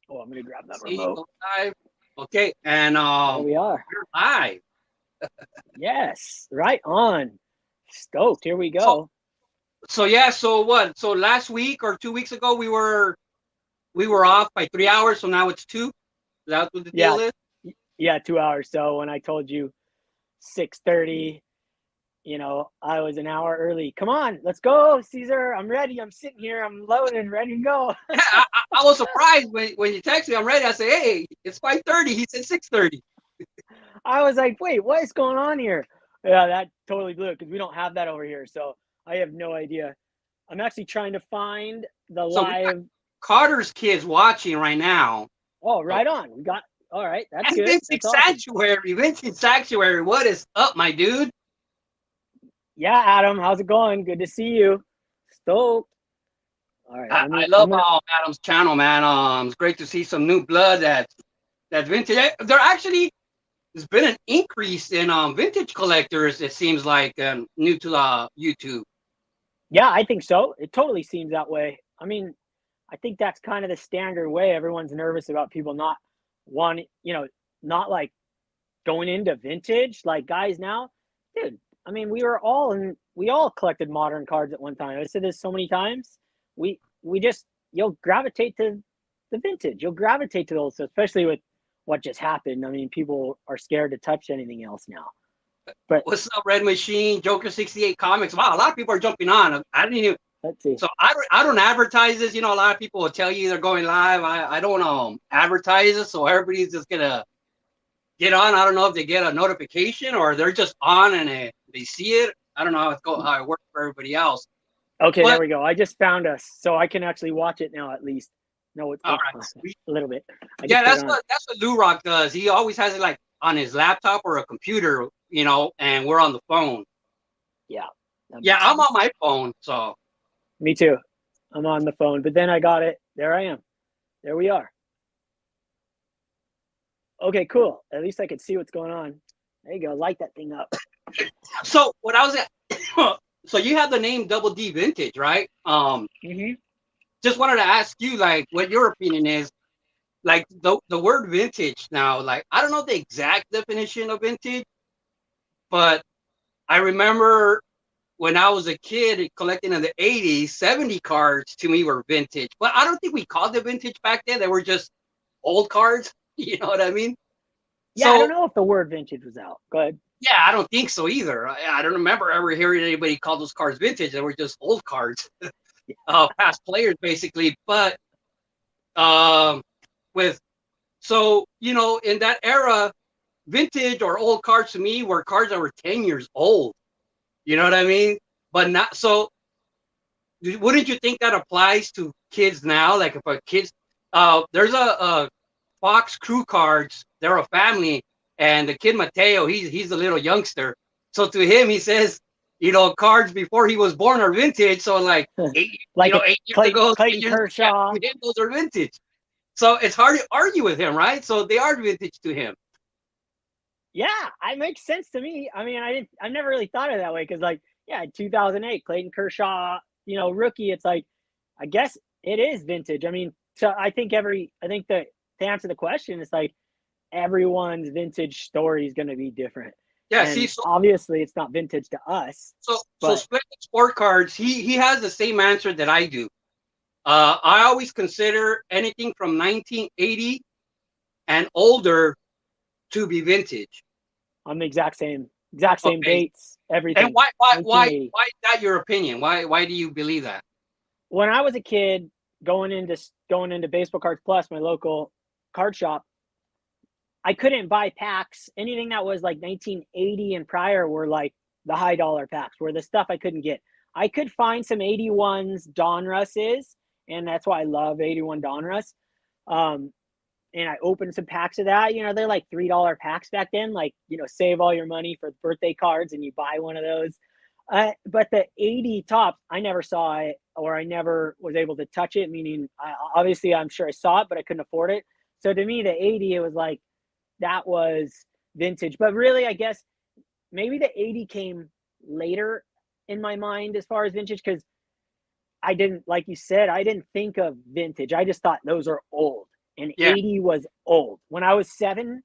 Oh, I'm gonna grab that See, remote. go live. Okay, and There we are. we're live. Yes, right on. Stoked. Here we So, go. so yeah. So what? So last week or 2 weeks ago, we were off by 3 hours. So now it's two. Is that what the Yeah, deal is? yeah, 2 hours. So when I told you 6:30, I was an hour early. Come on, let's go, Caesar. I'm ready. I'm sitting here. I'm loaded, ready to go. Yeah, I was surprised when you texted me. I'm ready. I say, hey, it's 5:30. He said 6:30. I was like, wait, what is going on here? Yeah, that totally blew it because we don't have that over here. So I have no idea. I'm actually trying to find the So we got live. Carter's kids watching right now. Oh, So, right on. We got, all right. That's and good. Vincent That's awesome. Sanctuary, Vincent Sanctuary. What is up, my dude? Yeah, Adam, how's it going? Good to see you. Stoked. All right, I I'm love gonna. Adam's channel, man. It's great to see some new blood that's vintage. There actually has been an increase in vintage collectors. It seems like new to YouTube. Yeah, I think so. It totally seems that way. I mean, I think that's kind of the standard way. Everyone's nervous about people not wanting, not like going into vintage. Like guys now, dude. I mean, we all collected modern cards at one time. I said this so many times. We just you'll gravitate to the vintage. You'll gravitate to those, especially with what just happened. I mean, people are scared to touch anything else now. But What's up, Red Machine, Joker 68 Comics? Wow, a lot of people are jumping on. I didn't even. let's see. So I don't advertise this. A lot of people will tell you they're going live. I don't advertise it, so everybody's just gonna get on. I don't know if they get a notification or they're just on and they see it. I don't know how it works for everybody else. Okay, there But we go. I just found us, so I can actually watch it now. At least know what's all going right, on sweet. a little bit. I Yeah, just put it that's on. what Lou Rock does. He always has it like on his laptop or a computer, and we're on the phone. Yeah, that Yeah, makes I'm on sense. my phone, so Me too. I'm on the phone, but then I got it. There I am. There we are. Okay, cool. At least I could see what's going on. There you go. Light that thing up. what I was at. So you have the name Double D Vintage, right? Hmm. Just wanted to ask you like what your opinion is. Like the word vintage now, like I don't know the exact definition of vintage, but I remember when I was a kid collecting in the 80s, 70 cards to me were vintage. But I don't think we called them vintage back then. They were just old cards. You know what I mean? Yeah, I So don't know if the word vintage was out. Go ahead. yeah, I don't think so either. I don't remember ever hearing anybody call those cards vintage. They were just old cards, past players basically. But um, with so in that era, vintage or old cards to me were cards that were 10 years old. You know what I mean? But not so. Wouldn't you think that applies to kids now? Like if a kids, there's a Fox Crew cards. They're a family, and the kid Mateo, he's a little youngster. So to him, he says, cards before he was born are vintage. So like eight, Like a 8 years ago, Clayton 10 years, yeah, Kershaw. to him those are vintage. So it's hard to argue with him, right? So they are vintage to him. Yeah, it makes sense to me. I mean, I never really thought of it that way because, like, yeah, 2008, Clayton Kershaw, rookie. It's like, I guess it is vintage. I mean, so I think that to answer the question, it's like everyone's vintage story is going to be different, Yeah. See, and obviously, it's not vintage to us, so but Splendid Sport Cards, he has the same answer that I do. I always consider anything from 1980 and older to be vintage. I'm the exact same Okay, dates, and everything. why 1980. why is that your opinion? Why do you believe that? When I was a kid, going into Baseball Cards Plus, my local card shop, I couldn't buy packs. Anything that was like 1980 and prior were like the high dollar packs, were the stuff I couldn't get. I could find some 81s Donrusses, and that's why I love 81 Donruss. Um, and I opened some packs of that. They're like $3 packs back then. Like, save all your money for birthday cards and you buy one of those. But the 80 tops, I never saw it or I never was able to touch it. Meaning, obviously, I'm sure I saw it, but I couldn't afford it. So to me, the 80, it was like that was vintage. But really, I guess maybe the 80 came later in my mind as far as vintage because I didn't, like you said, I didn't think of vintage. I just thought those are old. and Yeah. 80 was old. When I was 7,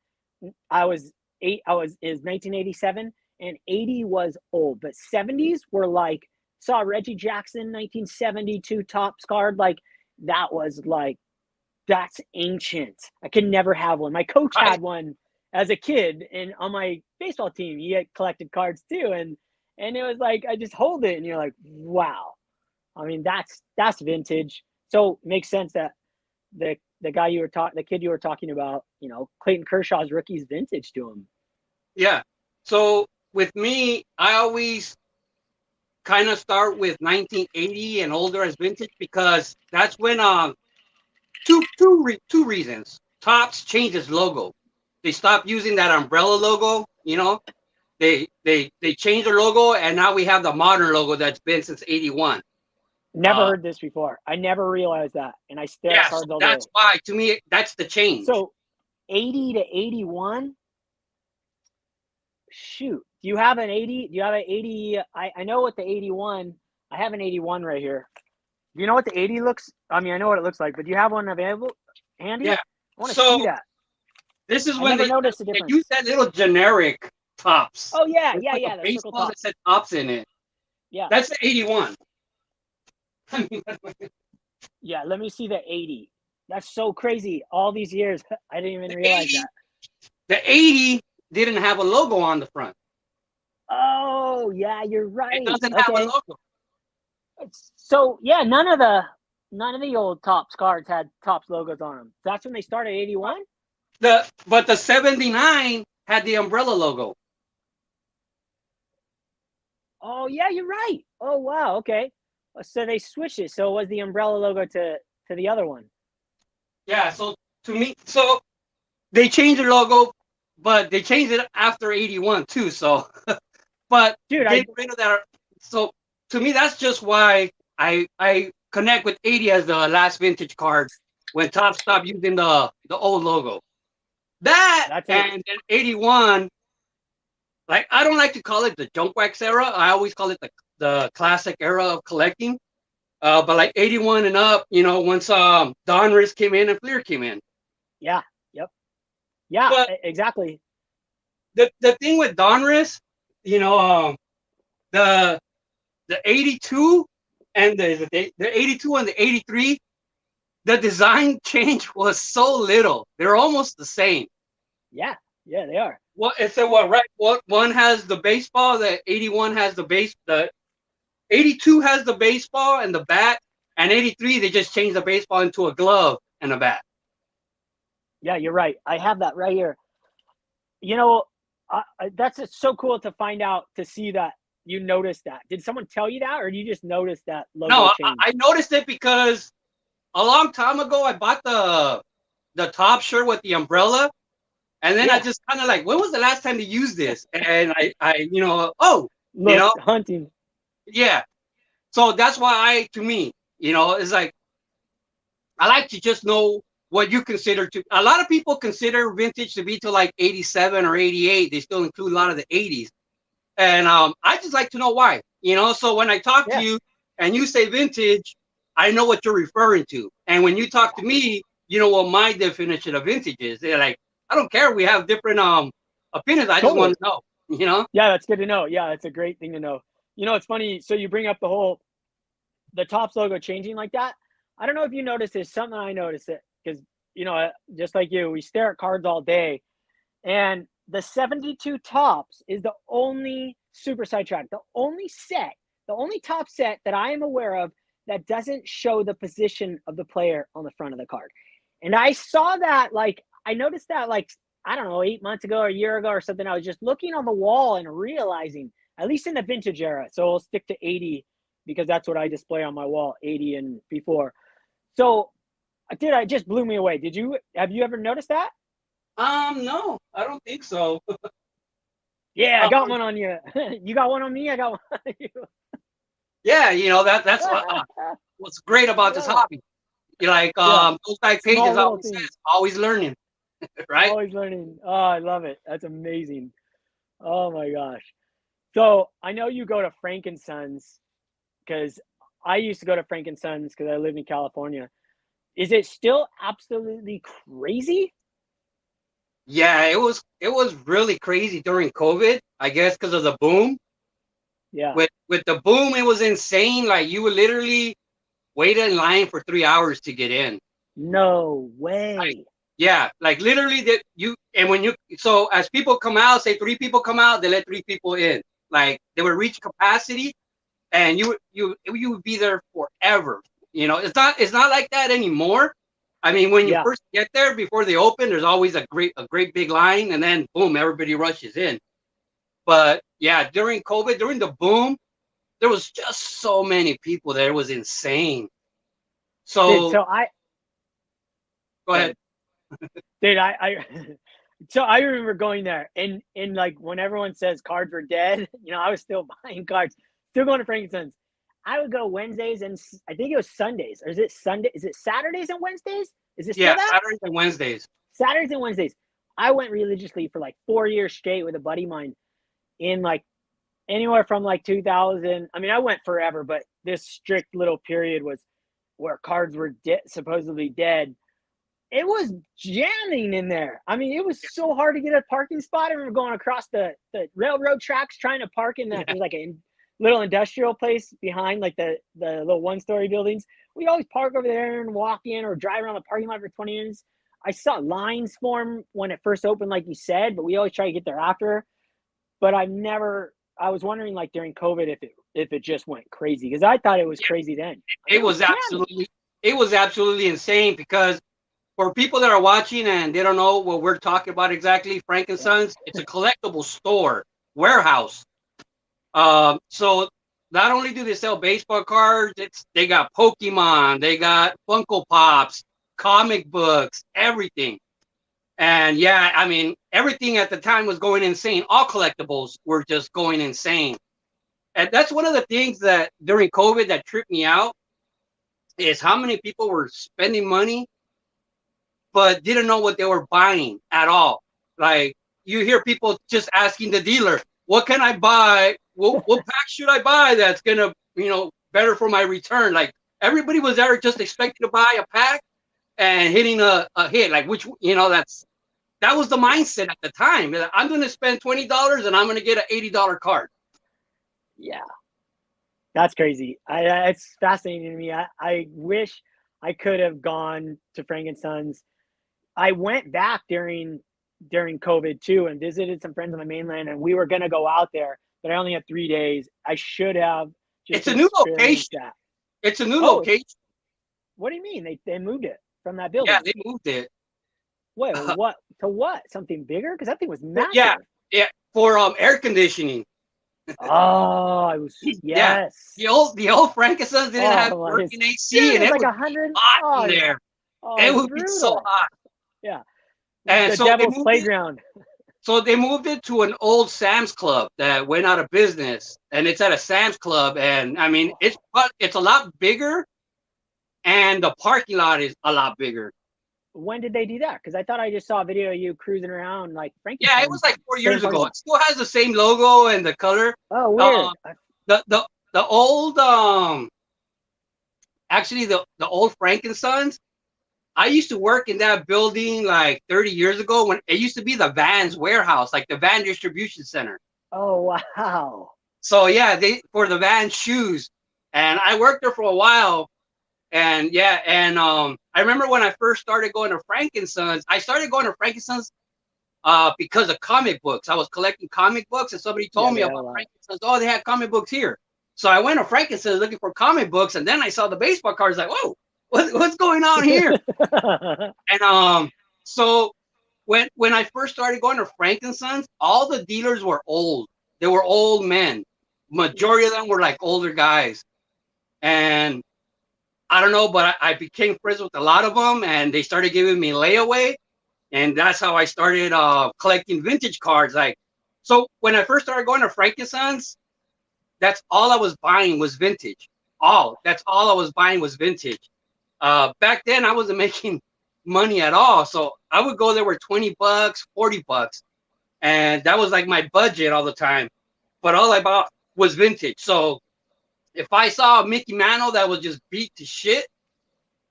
I was 8. Is 1987, and 80 was old. But 70s were like, saw Reggie Jackson 1972 Topps card, like that was like, that's ancient. I could never have one. My coach Right. had one as a kid, and on my baseball team, he had collected cards too, and it was like I just hold it, and you're like, wow. I mean, that's vintage. So it makes sense that the guy you were talking, the kid you were talking about, Clayton Kershaw's rookie's vintage to him. Yeah. So with me, I always kind of start with 1980 and older as vintage because that's when two reasons. Topps changed its logo. They stopped using that umbrella logo. They changed their logo, and now we have the modern logo that's been since '81. Never heard this before. I never realized that, and I stare at Yeah, so cards all day. that's why to me that's the change. So 80 to 81. Shoot, do you have an 80? Do you have an 80? I know what the 81. I have an 81 right here. Do you know what the 80 looks? I mean, I know what it looks like, but do you have one available handy? Yeah. I want to So see that. this is I when never they noticed the they use difference. that little generic Tops. Oh yeah, It's yeah, like yeah. a The circle baseball top. that said Tops in it. Yeah, That's the 81. yeah. Let me see the 80. That's so crazy. All these years, I didn't even The realize 80, that. the 80 didn't have a logo on the front. Oh yeah, you're It right. doesn't have a Okay. logo. So yeah, none of the old Topps cards had Topps logos on them. That's when they started 81. But the 79 had the umbrella logo. Oh yeah, you're right. Oh wow. Okay. So they switched it. So it was the umbrella logo to the other one. Yeah, so to me, so they changed the logo, but they changed it after 81 too. So, but Dude, getting rid of that. So to me, that's just why I connect with 80 as the last vintage card when Top stopped using the old logo. That that's it. and then 81, like I don't like to call it the junk wax era. I always call it the classic era of collecting. But like 81 and up, once Donruss came in and Fleer came in. Yeah. Yep. Yeah. But Exactly. the thing with Donruss, the the 82 and the 82 and the 83, the design change was so little. They're almost the same. Yeah. Yeah, they are. What one has the baseball, the 81 has the 82 has the baseball and the bat, and 83 they just changed the baseball into a glove and a bat. Yeah, you're right. I have that right here. You know, that's so cool to find out, to see that you noticed that. Did someone tell you that, or you just noticed that logo No, change? I noticed it because a long time ago I bought the top shirt with the umbrella, and then I Yeah. just kind of like, when was the last time they used this? And Look, hunting. yeah. So that's why to me, it's like I like to just know what you consider to. A lot of people consider vintage to be to like 87 or 88. They still include a lot of the 80s, and I just like to know why. So when I talk to Yeah, you and you say vintage, I know what you're referring to. And when you talk to me, you know what my definition of vintage is. They're like, I don't care. We have different opinions. I just want totally. to know. Yeah, that's good to know. Yeah, it's a great thing to know. It's funny. So you bring up the Topps logo changing like that. I don't know if you noticed this. Something I noticed it because just like you, we stare at cards all day, and the 72 Topps is the only super sidetrack, the only top set that I am aware of that doesn't show the position of the player on the front of the card. And I saw that, like, I noticed that, like, I don't know, 8 months ago or a year ago or something. I was just looking on the wall and realizing, at least in the vintage era, so I'll stick to 80 because that's what I display on my wall, 80 and before. So, it just blew me away. Have you ever noticed that? No, I don't think so. Yeah, I got um, one on you. You got one on me. I got one on you. yeah, that's what's great I about this love it. hobby. You're like Yeah, those type pages small little always things. says, always learning, right? Always learning. Oh, I love it. That's amazing. Oh my gosh. So I know you go to Frank and Sons because I used to go to Frank and Sons because I lived in California. Is it still absolutely crazy? Yeah, it was really crazy during COVID, I guess, because of the boom. Yeah. With the boom, it was insane. Like you would literally wait in line for 3 hours to get in. No Like, way. yeah, like literally that you and when you so as people come out, say three people come out, they let three people in. Like they would reach capacity, and you would be there forever. It's not like that anymore. I mean, when you Yeah. first get there before they open, there's always a great big line, and then boom, everybody rushes in. But yeah, during COVID, during the boom, there was just so many people there. It was insane. Dude, So so I go go ahead. ahead. Dude, I so I remember going there and like when everyone says cards were dead, I was still buying cards, still going to Frankenstein's. I would go Wednesdays and I think it was Sundays. Or is it Sunday? Is it Saturdays and Wednesdays? Is it still Yeah, that? Saturdays and Wednesdays. Saturdays and Wednesdays. I went religiously for like 4 years straight with a buddy of mine in like anywhere from like 2000. I mean, I went forever, but this strict little period was where cards were supposedly dead. It was jamming in there. I mean, it was so hard to get a parking spot. I remember going across the railroad tracks trying to park in that. There's like a little industrial place behind like the little one-story buildings. We always park over there and walk in or drive around the parking lot for 20 minutes. I saw lines form when it first opened, like you said, but we always try to get there after. But I was wondering like during COVID if it just went crazy because I thought it was crazy then. I mean, It it was was jamming. absolutely insane because for people that are watching and they don't know what we're talking about exactly, Yeah. Frankenstein's, it's a collectible store, warehouse. So not only do they sell baseball cards, they got Pokemon, they got Funko Pops, comic books, everything. And yeah, I mean, everything at the time was going insane. All collectibles were just going insane. And that's one of the things that during COVID that tripped me out is how many people were spending money but didn't know what they were buying at all. Like you hear people just asking the dealer, "What can I buy? What pack should I buy that's gonna, better for my return?" Like everybody was there just expecting to buy a pack and hitting a hit. Like that was the mindset at the time. I'm gonna spend $20 and I'm gonna get an $80 card. Yeah. That's crazy. It's fascinating to me. I wish I could have gone to Frankenstein's. I went back during COVID too and visited some friends on the mainland, and we were gonna go out there, but I only had 3 days. I should have just It's a new experienced location. that. It's a new Oh, location. what do you mean? They moved it from that Yeah, building? they moved it. Wait, what to what? Something bigger? Because that thing was Yeah, massive. yeah, for air conditioning. Oh, it was Yeah, yes. the old Frankenstein didn't have Oh, working AC, dude, it and was it like would a be hundred. hot Oh, in there. it It was would be so brutal. hot. Yeah, And the devil's playground. so they moved it to an old Sam's Club that went out of business, and it's at a Sam's Club, and I mean it's a lot bigger, and the parking lot is a lot bigger. When did they do that? Because I thought I just saw a video of you cruising around like Yeah, it was Frankenstein's like four same years parking ago. lot. It still has the same logo and the color. Oh, Uh, weird. the old actually the old Frankensteins. I used to work in that building like 30 years ago when it used to be the Vans warehouse, like the Van distribution center. Oh, wow. So yeah, they for the Van shoes, and I worked there for a while. And yeah, and I remember when I first started going to Frankenstein's. I started going to Frankenstein's because of comic books. I was collecting comic books, and somebody Yeah, told me they had a about lot. Frankenstein's. Oh, they had comic books here. So I went to Frankenstein's looking for comic books, and then I saw the baseball cards. Like, whoa, what's going on here? And so when I first started going to Frankenstein's, all the dealers were old. They were old men. Majority of them were like older guys, and I don't know, but I became friends with a lot of them, and they started giving me layaway, and that's how I started collecting vintage cards. Like, so when I first started going to Frankenstein's, that's all I was buying was vintage. That's all I was buying was vintage. Back then, I wasn't making money at all, so I would go there with $20, $40, and that was like my budget all the time. But all I bought was vintage. So if I saw a Mickey Mantle that was just beat to shit,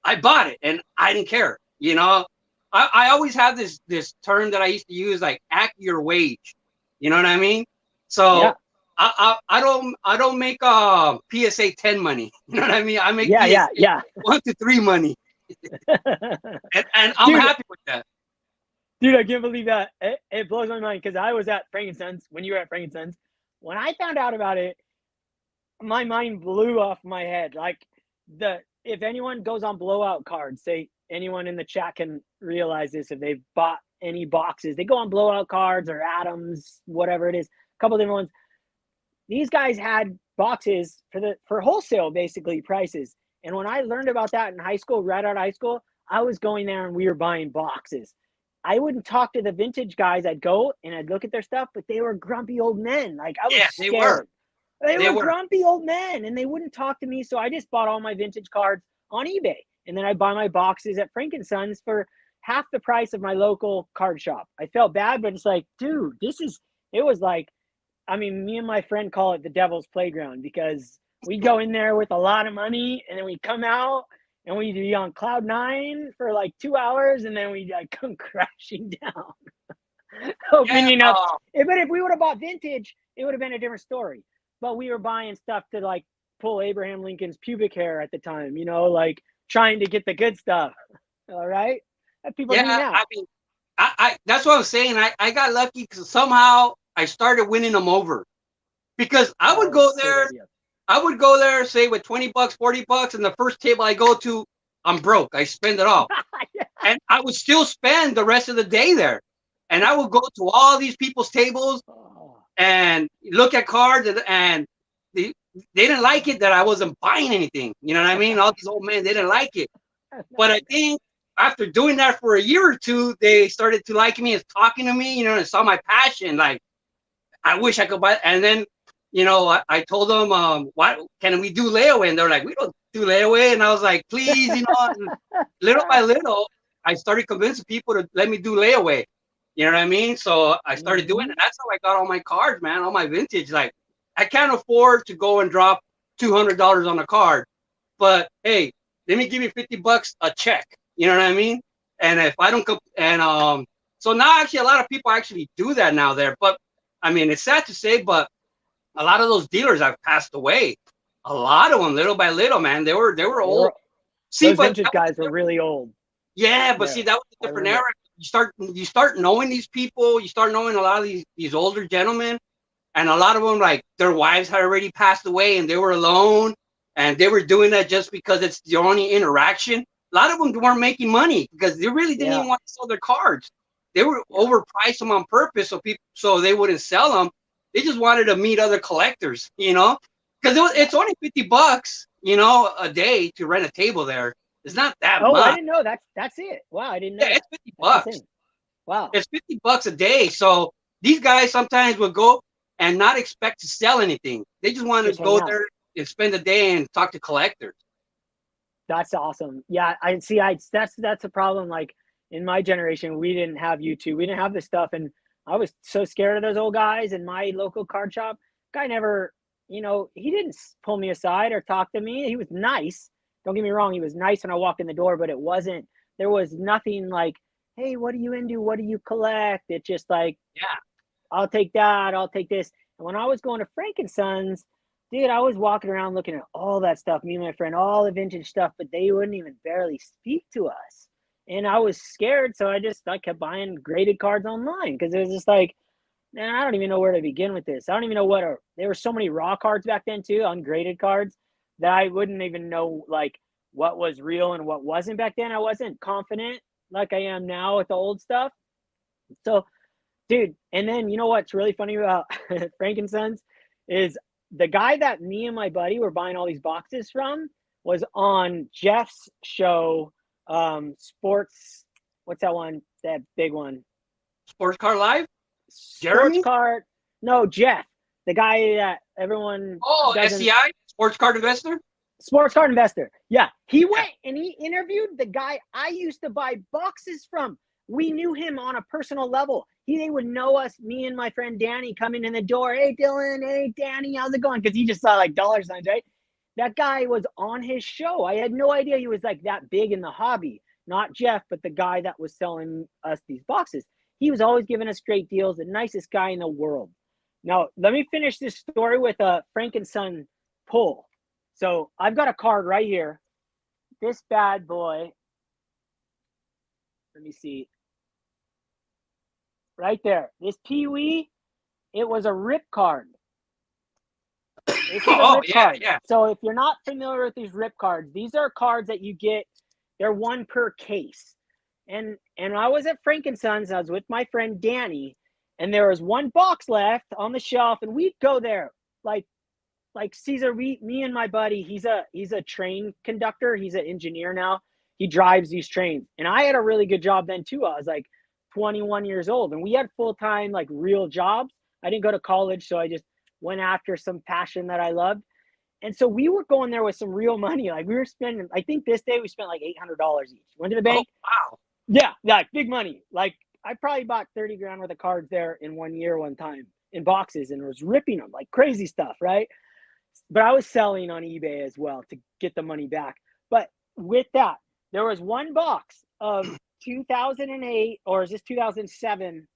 I bought it and I didn't care. You know, I always have this term that I used to use, like act your wage. You know what I mean? So Yeah. I don't make PSA 10 money. You know what I mean? I make Yeah. Yeah. PSA Yeah. 1 to 3 money, and I'm Dude, happy with that. dude, I can't believe that. It blows my mind because I was at Frankenstein's when you were at Frankenstein's. When I found out about it, my mind blew off my head. Like if anyone goes on blowout cards, say anyone in the chat can realize this. If they've bought any boxes, they go on blowout cards or Adams, whatever it is, a couple different ones. These guys had boxes for wholesale basically prices. And when I learned about that in high school, right out of high school, I was going there and we were buying boxes. I wouldn't talk to the vintage guys. I'd go and I'd look at their stuff, but they were grumpy old men. Like I was Yeah, they were. scared. They They were were. grumpy old men and they wouldn't talk to me. So I just bought all my vintage cards on eBay. And then I buy my boxes at Frankenstein's for half the price of my local card shop. I felt bad, but it's like, dude, it was like, I mean, me and my friend call it the devil's playground because we go in there with a lot of money and then we come out and we'd be on cloud nine for like 2 hours and then we like come crashing down. Yeah. Opening up. But if we would have bought vintage, it would have been a different story. But we were buying stuff to like pull Abraham Lincoln's pubic hair at the time, like trying to get the good stuff. All right. That people do Yeah. now. I mean, I that's what I'm saying. I got lucky because somehow I started winning them over. Because I would go there, say with $20, $40, and the first table I go to, I'm broke. I spend it all. Yeah. And I would still spend the rest of the day there. And I would go to all these people's tables and look at cards, and they didn't like it that I wasn't buying anything. You know what I mean? All these old men, they didn't like it. But I think after doing that for a year or two, they started to like me and talking to me, and saw my passion. Like, I wish I could buy. And then, I told them, what can we do layaway? And they're like, we don't do layaway. And I was like, please, little by little, I started convincing people to let me do layaway. You know what I mean? So I started doing it. That's how I got all my cards, man, all my vintage. Like, I can't afford to go and drop $200 on a card, but hey, let me give you $50 a check. You know what I mean? And if I don't, so now actually a lot of people actually do that now there. But I mean, it's sad to say, but a lot of those dealers have passed away. A lot of them, little by little, man. They were old. See, those but vintage guys were really old. Yeah, but see, that was a different era. You start knowing these people. You start knowing a lot of these older gentlemen, and a lot of them, like, their wives had already passed away, and they were alone, and they were doing that just because it's the only interaction. A lot of them weren't making money because they really didn't even want to sell their cards. They were overpriced them on purpose so they wouldn't sell them. They just wanted to meet other collectors, because it's only $50, a day to rent a table there. It's not that much. I didn't know that's it. Wow, I didn't know. Yeah, it's $50. Wow, it's $50 a day. So these guys sometimes would go and not expect to sell anything. They just want to go there and spend the day and talk to collectors. That's awesome. Yeah, I see. That's a problem. Like in my generation, we didn't have YouTube. We didn't have this stuff, and I was so scared of those old guys in my local card shop. Guy never, he didn't pull me aside or talk to me. He was nice. Don't get me wrong. He was nice when I walked in the door, but there was nothing like, hey, what are you into? What do you collect? It's just like, yeah, I'll take that. I'll take this. And when I was going to Frankenstein's, dude, I was walking around looking at all that stuff, me and my friend, all the vintage stuff, but they wouldn't even barely speak to us. And I was scared, so I kept buying graded cards online because it was just like, man, I don't even know where to begin with this. I don't even know there were so many raw cards back then too, ungraded cards, that I wouldn't even know like what was real and what wasn't back then. I wasn't confident like I am now with the old stuff. So, dude, and then you know what's really funny about Frankenstein's is the guy that me and my buddy were buying all these boxes from was on Jeff's show, Sports. What's that one? That big one? Sports Car Live? Sports Card. No, Jeff, the guy that everyone. Oh, SCI? Sports Card Investor? Sports Card Investor. Yeah. He went and he interviewed the guy I used to buy boxes from. We knew him on a personal level. They would know us, me and my friend Danny coming in the door. Hey, Dylan. Hey, Danny. How's it going? Because he just saw like dollar signs, right? that guy was on his show. I had no idea he was like that big in the hobby. Not Jeff, but the guy that was selling us these boxes. He was always giving us great deals, the nicest guy in the world. Now, let me finish this story with a Frank and Son pull. So I've got a card right here. This bad boy. Let me see. Right there. This Pee Wee, it was a rip card. This is a rip card. Yeah. So if you're not familiar with these rip cards, these are cards that you get. They're one per case. And I was at Frank and Sons. I was with my friend Danny, and there was one box left on the shelf, and we'd go there like Caesar. Me and my buddy. He's a train conductor. He's an engineer now. He drives these trains, and I had a really good job then too. I was like 21 years old, and we had full-time like real jobs. I didn't go to college, so I just went after some passion that I loved. And so we were going there with some real money. Like we were spending, I think this day we spent like $800 each. Went to the bank. Oh, wow. Yeah, like big money. Like I probably bought 30 grand worth of cards there in 1 year, one time in boxes, and was ripping them like crazy stuff, right? But I was selling on eBay as well to get the money back. But with that, there was one box of 2008, or is this 2007?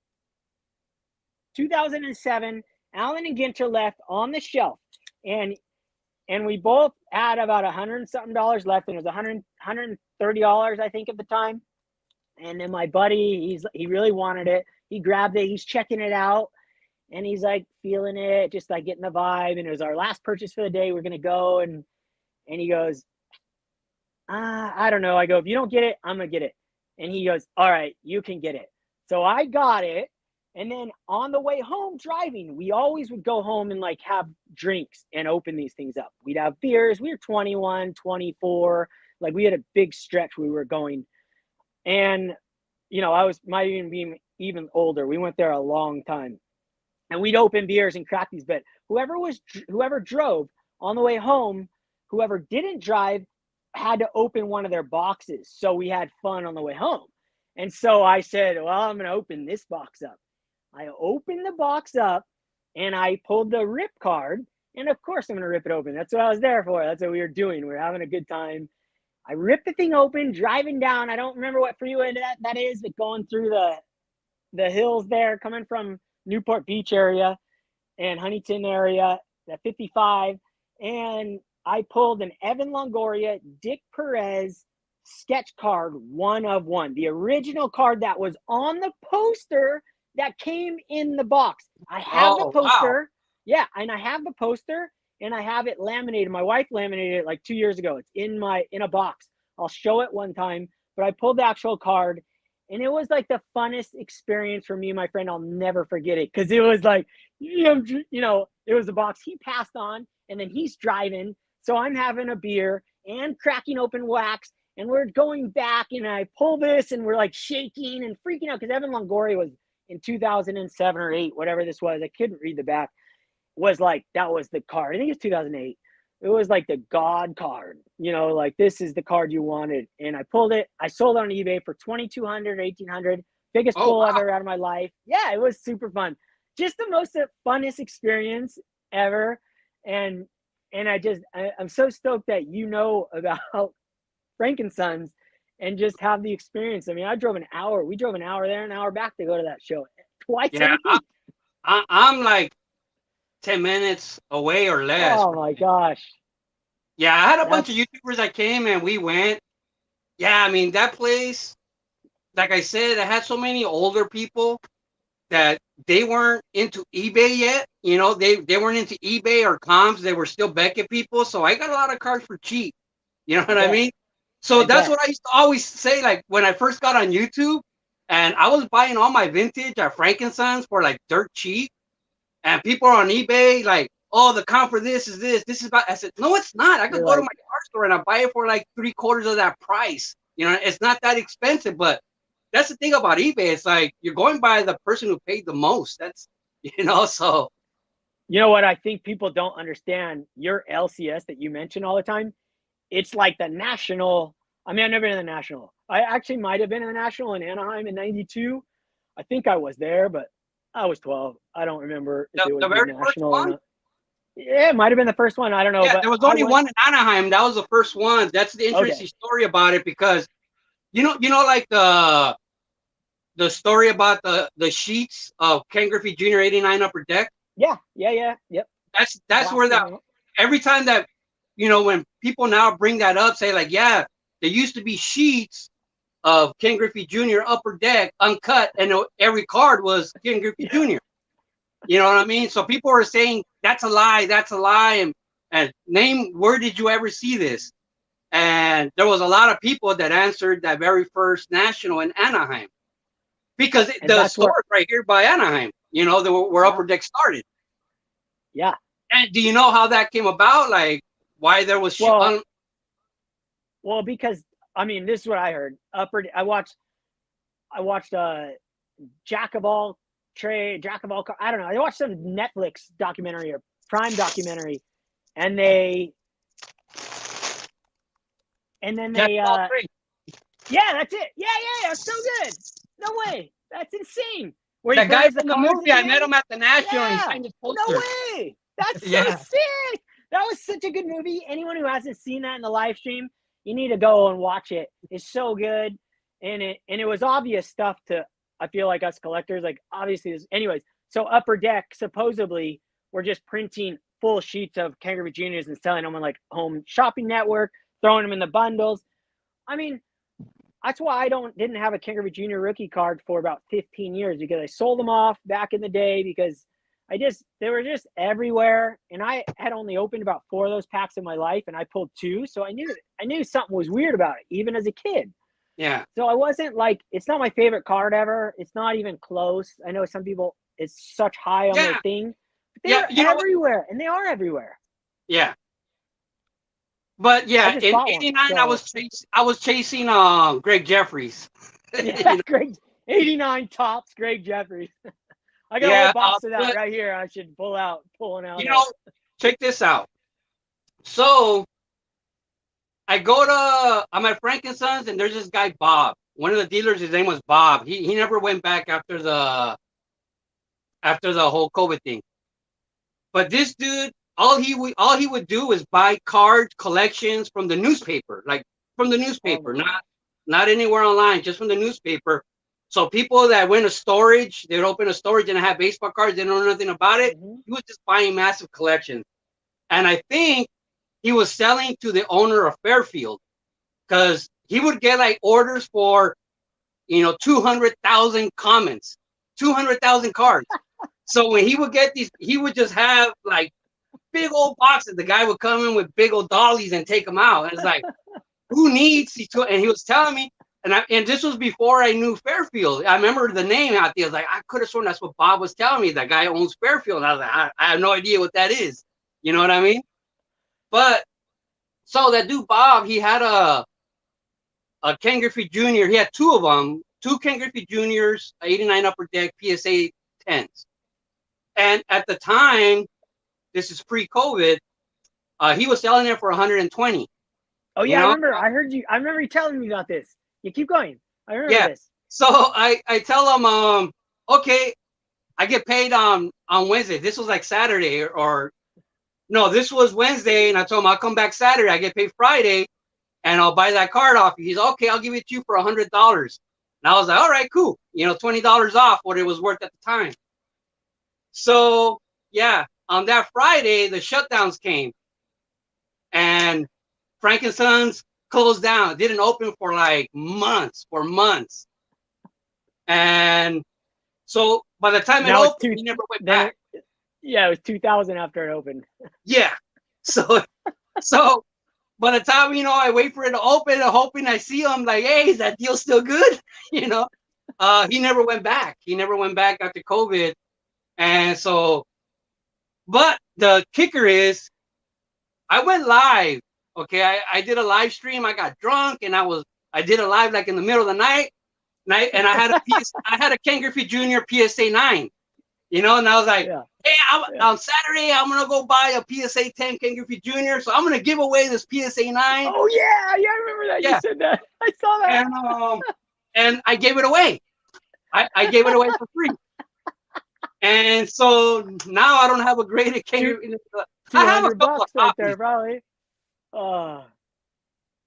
2007, Allen and Ginter left on the shelf. And we both had about $100 and something left, and it was $130, I think, at the time. And then my buddy, he really wanted it. He grabbed it. He's checking it out, and he's like feeling it, just like getting the vibe. And it was our last purchase for the day. We're gonna go, and he goes, I don't know. I go, if you don't get it, I'm gonna get it. And he goes, all right, you can get it. So I got it. And then on the way home driving, we always would go home and like have drinks and open these things up. We'd have beers. We were 21, 24. Like we had a big stretch we were going. And, you know, I might even be even older. We went there a long time. And we'd open beers and crack these. But whoever drove on the way home, whoever didn't drive had to open one of their boxes. So we had fun on the way home. And so I said, well, I'm going to open this box up. I opened the box up and I pulled the rip card. And of course, I'm going to rip it open. That's what I was there for. That's what we were doing. We were having a good time. I ripped the thing open, driving down. I don't remember what freeway that is, but going through the hills there, coming from Newport Beach area and Huntington area, that 55. And I pulled an Evan Longoria, Dick Perez sketch card, 1 of 1. The original card that was on the poster that came in the box. I have the poster. Wow. Yeah, and I have the poster, and I have it laminated. My wife laminated it like 2 years ago. It's in a box. I'll show it one time, but I pulled the actual card, and it was like the funnest experience for me and my friend. I'll never forget it, because it was like, you know, it was a box he passed on, and then he's driving, so I'm having a beer and cracking open wax, and we're going back, and I pull this, and we're like shaking and freaking out, because Evan Longoria was in 2007 or 8, whatever this was. I couldn't read the back. Was like, that was the card. I think it was 2008. It was like the God card, you know, like this is the card you wanted. And I pulled it. I sold it on eBay for $2,200, $1,800. Biggest pull ever out of my life. Yeah, it was super fun. Just the most funnest experience ever. And I'm so stoked that you know about Frank and Sons and just have the experience. I mean, I drove an hour. We drove an hour there, an hour back to go to that show twice. Yeah, I'm like 10 minutes away or less. Oh my gosh. Yeah, I had a bunch of YouTubers that came and we went. Yeah, I mean, that place, like I said, it had so many older people that they weren't into eBay yet. You know, they weren't into eBay or comps. They were still Beckett people. So I got a lot of cards for cheap. You know what I mean? So that's what I used to always say, like when I first got on YouTube, and I was buying all my vintage at Frank and Sons for like dirt cheap. And people are on eBay like, oh, the comp for this is this. This is about. I said, no, it's not. I could go to my car store and I buy it for like 3/4 of that price. You know, it's not that expensive. But that's the thing about eBay. It's like you're going by the person who paid the most. That's, you know, so. You know what I think people don't understand? Your LCS that you mention all the time, it's like the national. I mean, I've never been in the national. I actually might have been in the national in Anaheim in '92. I think I was there, but I was 12. I don't remember if it was the national or not. Yeah, it might have been the first one. I don't know, Yeah, but there was I only went. one in Anaheim. That was the first one. That's the Okay. interesting story about it because like the story about the sheets of Ken Griffey Jr. '89 Upper Deck. Yeah. Yeah. Yeah. Yep. That's where Blasted that out. every time that when people now bring that up, say like, yeah, there used to be sheets of Ken Griffey Jr. Upper Deck uncut, and every card was Ken Griffey Yeah. Jr. You know what I mean? So people are saying that's a lie, and name where did you ever see this? And there was a lot of people that answered that very first national in Anaheim because And the that's where. store is right here by Anaheim. Where Yeah. Upper Deck started. Yeah. And do you know how that came about? Like why there was Well, because I mean, this is what I heard. I watched Jack of all. I don't know. I watched some Netflix documentary or Prime documentary, and then Jack they of all trades. yeah, that's it. Yeah, it's so good. No way. That's insane. Where he That guy burns the from the cards at movie, I the met end. him at the National and he Yeah. signed his No poster. way. That's so Yeah. sick. That was such a good movie. Anyone who hasn't seen that in the live stream, you need to go and watch it. It's so good. And it was obvious stuff to, I feel like, us collectors. Like obviously anyways. So Upper Deck supposedly we're just printing full sheets of Ken Griffey Juniors and selling them on like Home Shopping Network, throwing them in the bundles. I mean, that's why I didn't have a Ken Griffey Jr. rookie card for about 15 years, because I sold them off back in the day because they were just everywhere, and I had only opened about 4 of those packs in my life, and I pulled 2, so I knew something was weird about it even as a kid. Yeah. So I wasn't like, it's not my favorite card ever. It's not even close. I know some people, it's such high on their Yeah. thing, but Yeah. they're You know what? everywhere, and they are everywhere. Yeah. But I yeah, just in bought one, '89, I so was chasing Greg Jeffries. yeah, Greg 89 tops, Greg Jeffries. I got a whole Yeah, box of that but right here. I should pull one out. you know, check this out. So I go to I'm at Frank and Sons, and there's this guy Bob. One of the dealers, his name was Bob. He never went back after the whole COVID thing. But this dude, all he would do is buy card collections from the newspaper, like from the Oh newspaper, my God. not anywhere online, just from the newspaper. So people that went to storage, they'd open a storage and have baseball cards, they don't know nothing about it. Mm-hmm. He was just buying massive collections. And I think he was selling to the owner of Fairfield because he would get like orders for 200,000 comments, 200,000 cards. So when he would get these, he would just have like big old boxes. The guy would come in with big old dollies and take them out. And it's like, who needs these? And he was telling me, and this was before I knew Fairfield. I remember the name out there. I was like, I could have sworn that's what Bob was telling me. That guy owns Fairfield. And I was like, I have no idea what that is. You know what I mean? But so that dude Bob, he had a Ken Griffey Jr. He had 2 of them, 2 Ken Griffey Juniors, 89 Upper Deck PSA 10s. And at the time, this is pre-COVID, he was selling it for 120. Oh You yeah, I know? remember. I remember you telling me about this. You keep going. I remember Yeah. this. So I tell him, okay, I get paid on Wednesday. This was like Saturday or no, this was Wednesday, and I told him I'll come back Saturday. I get paid Friday, and I'll buy that card off. He's okay. I'll give it to you for $100. And I was like, all right, cool. $20 off what it was worth at the time. So yeah, on that Friday, the shutdowns came, and Frank and Sons closed down. Didn't open for like months, and so by the time it opened, he never went back. Yeah, it was 2000 after it opened. Yeah, so by the time I wait for it to open, hoping I see him, like, hey, is that deal still good? He never went back. He never went back after COVID, and so. But the kicker is, I went live. Okay, I did a live stream. I got drunk, and I did a live like in the middle of the night, and I had a Ken Griffey Jr. PSA 9, and I was like, Yeah. hey, on Saturday I'm gonna go buy a PSA 10 Ken Griffey Jr. So I'm gonna give away this PSA 9. Oh yeah, I remember that. Yeah. You said that. I saw that. And I gave it away. I gave it away for free. And so now I don't have a graded Two kangaroo. I two have a hundred couple of bucks right there, copies. probably. Oh,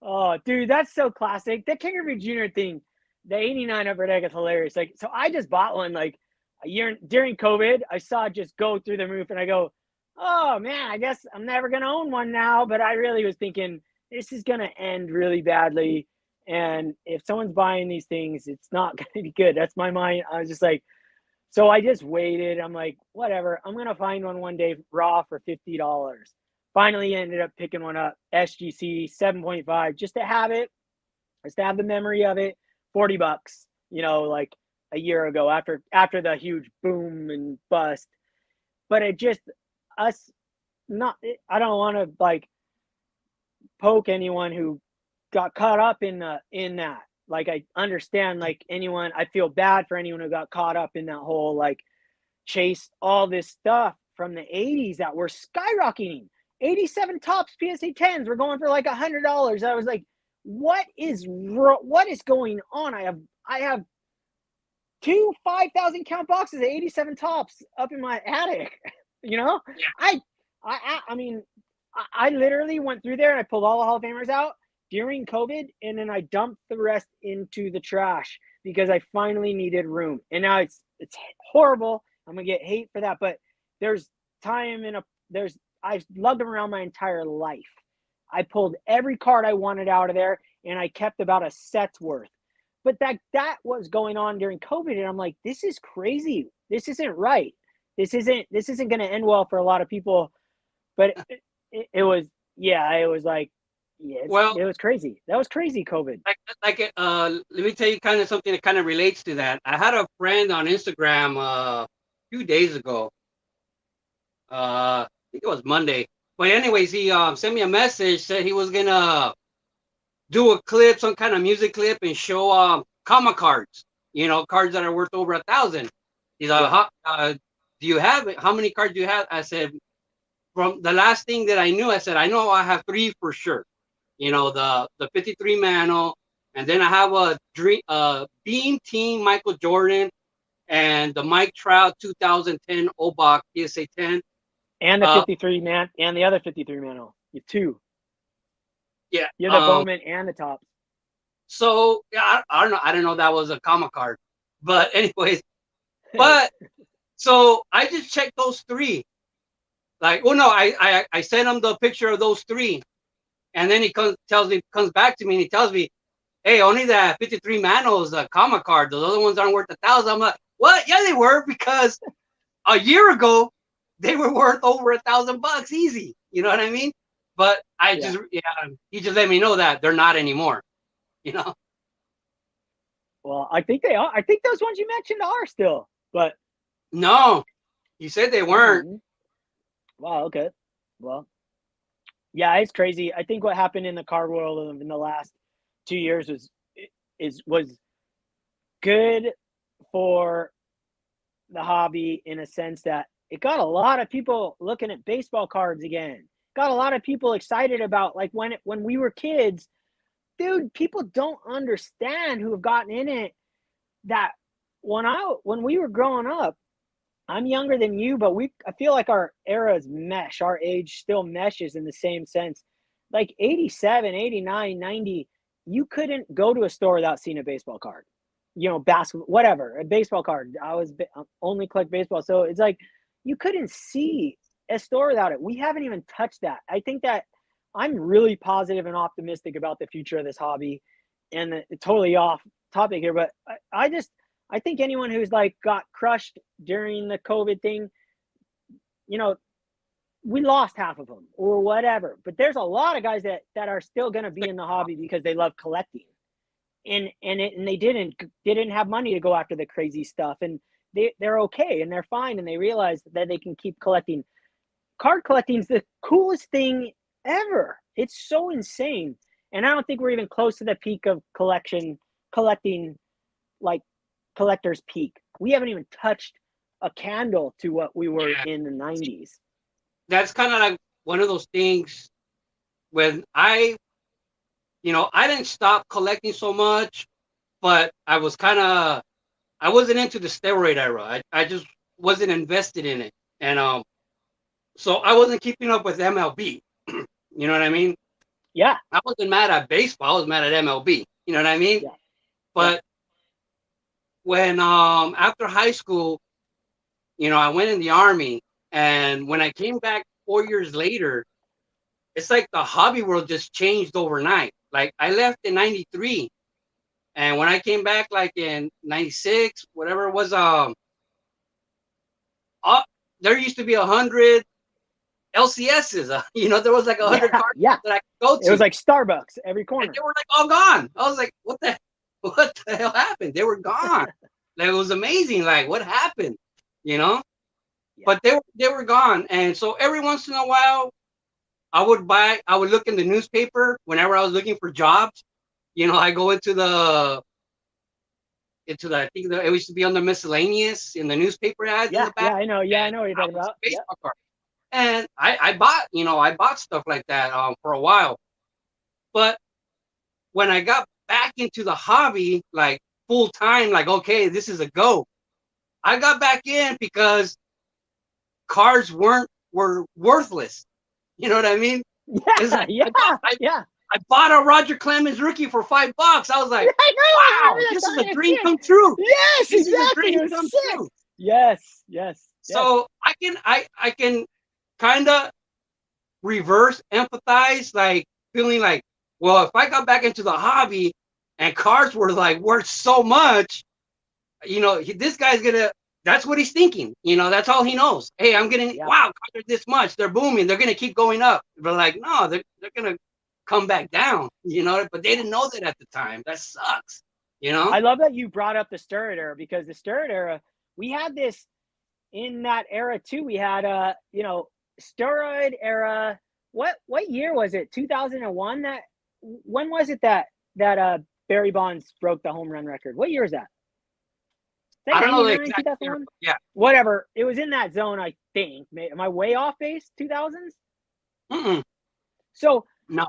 oh, dude, that's so classic. That Kangaroo Junior thing, the '89 upper deck is hilarious. Like, so I just bought one like a year during COVID. I saw it just go through the roof, and I go, "Oh man, I guess I'm never gonna own one now." But I really was thinking this is gonna end really badly, and if someone's buying these things, it's not gonna be good. That's my mind. I was just like, so I just waited. I'm like, whatever. I'm gonna find one day raw for $50. Finally, ended up picking one up, SGC 7.5, just to have it, just to have the memory of it. $40, like a year ago after the huge boom and bust. But it just us not. I don't want to like poke anyone who got caught up in that. Like I understand, like anyone, I feel bad for anyone who got caught up in that whole like chase all this stuff from the '80s that were skyrocketing. 87 tops PSA 10s were going for like $100. I was like, what is going on? I have two 5,000 count boxes of 87 tops up in my attic. you know, Yeah. I mean, I literally went through there and I pulled all the Hall of Famers out during COVID, and then I dumped the rest into the trash because I finally needed room. And now it's horrible. I'm gonna get hate for that, but there's time in a there's I've lugged them around my entire life. I pulled every card I wanted out of there, and I kept about a set's worth. But that was going on during COVID, and I'm like, this is crazy. This isn't right. This isn't going to end well for a lot of people. But it was, yeah, it was like, yeah, Well, it was crazy. That was crazy, COVID. let me tell you kind of something that kind of relates to that. I had a friend on Instagram a few days ago. I think it was Monday. But anyways, he sent me a message, said he was gonna do a clip, some kind of music clip, and show comma cards. Cards that are worth over 1,000. He's like, Yeah. do you have it? How many cards do you have? I said, from the last thing that I knew, I said, I know I have three for sure. The 53 Mantle, and then I have a Beam Team Michael Jordan, and the Mike Trout 2010 Obach PSA 10. And the 53 man, and the other 53 man. You have two. Yeah. You have the Bowman and the tops. So yeah, I don't know. I didn't know that was a comma card, but anyways, but so I just checked those three. Like, oh no, I sent him the picture of those three, and then he comes back to me and he tells me, hey, only that 53 Mantle is a comma card. Those other ones aren't worth 1,000. I'm like, what? Yeah, they were, because a year ago they were worth over $1,000 easy. You know what I mean? But he just let me know that they're not anymore. You know. Well, I think they are. I think those ones you mentioned are still, but no, you said they weren't. Wow. Okay. Well, yeah, it's crazy. I think what happened in the card world in the last 2 years was good for the hobby in a sense that it got a lot of people looking at baseball cards again. Got a lot of people excited about, like, when we were kids, dude. People don't understand who have gotten in it that when we were growing up. I'm younger than you, but I feel like our eras mesh. Our age still meshes in the same sense. Like 87, 89, 90, you couldn't go to a store without seeing a baseball card. Basketball, whatever, a baseball card. I only collect baseball. So it's like you couldn't see a store without it. We haven't even touched that. I think that I'm really positive and optimistic about the future of this hobby. And totally off topic here, but I think anyone who's like got crushed during the COVID thing, we lost half of them or whatever. But there's a lot of guys that are still going to be in the hobby because they love collecting, and they didn't have money to go after the crazy stuff, and they're okay and they're fine, and they realize that they can keep collecting. Card collecting is the coolest thing ever. It's so insane, and I don't think we're even close to the peak of collecting, like collector's peak. We haven't even touched a candle to what we were in the 90s. That's kind of like one of those things when I didn't stop collecting so much, but I wasn't into the steroid era. I just wasn't invested in it, and so I wasn't keeping up with MLB. You know what I mean? Yeah. I wasn't mad at baseball. I was mad at MLB. You know what I mean? Yeah. But when after high school, I went in the army, and when I came back 4 years later, it's like the hobby world just changed overnight. Like I left in '93, and when I came back, like in '96, whatever it was, uh, there used to be 100 LCSs. There was like 100 Yeah. card Yeah. shops that I could go It was to, like Starbucks every and corner. they were like all gone. I was like, what the hell happened? They were gone. Like, it was amazing. Like, what happened? You know? Yeah. But they were gone. And so every once in a while, I would look in the newspaper whenever I was looking for jobs. I go I think it used to be on the miscellaneous in the newspaper ads in Yeah. the back. Yeah. I know. Yeah. I know what you're I talking was about. a Yeah. baseball card. And I bought stuff like that for a while. But when I got back into the hobby, like full time, like, okay, this is a go. I got back in because cards were worthless. You know what I mean? It's Yeah. like Yeah. Yeah. I bought a Roger Clemens rookie for $5. I was like, I know. I wow, remember that this is a time. dream come true. Yes. This is a Exactly. It dream was come sick. true. Yes. Yes. Yes. So I can kind of reverse empathize, like feeling like, well, if I got back into the hobby and cards were like worth so much, this guy's gonna. That's what he's thinking. That's all he knows. Hey, I'm getting Yeah. wow, cards are this much. They're booming. They're gonna keep going up. But like, no, they're gonna come back down. But they didn't know that at the time. That sucks. I love that you brought up the steroid era, because the steroid era, we had this in that era too. We had steroid era. What year was it? 2001. When was it that Barry Bonds broke the home run record? What year is that? Is I that don't know the 99, exact year. 2001? Yeah. Whatever. It was in that zone, I think. Am I way off base? 2000s? Mm-mm. So No.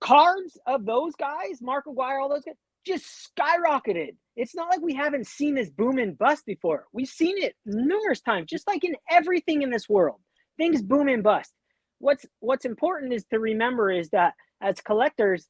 cards of those guys, Mark McGwire, all those guys, just skyrocketed. It's not like we haven't seen this boom and bust before. We've seen it numerous times, just like in everything in this world. Things boom and bust. What's important is to remember is that as collectors,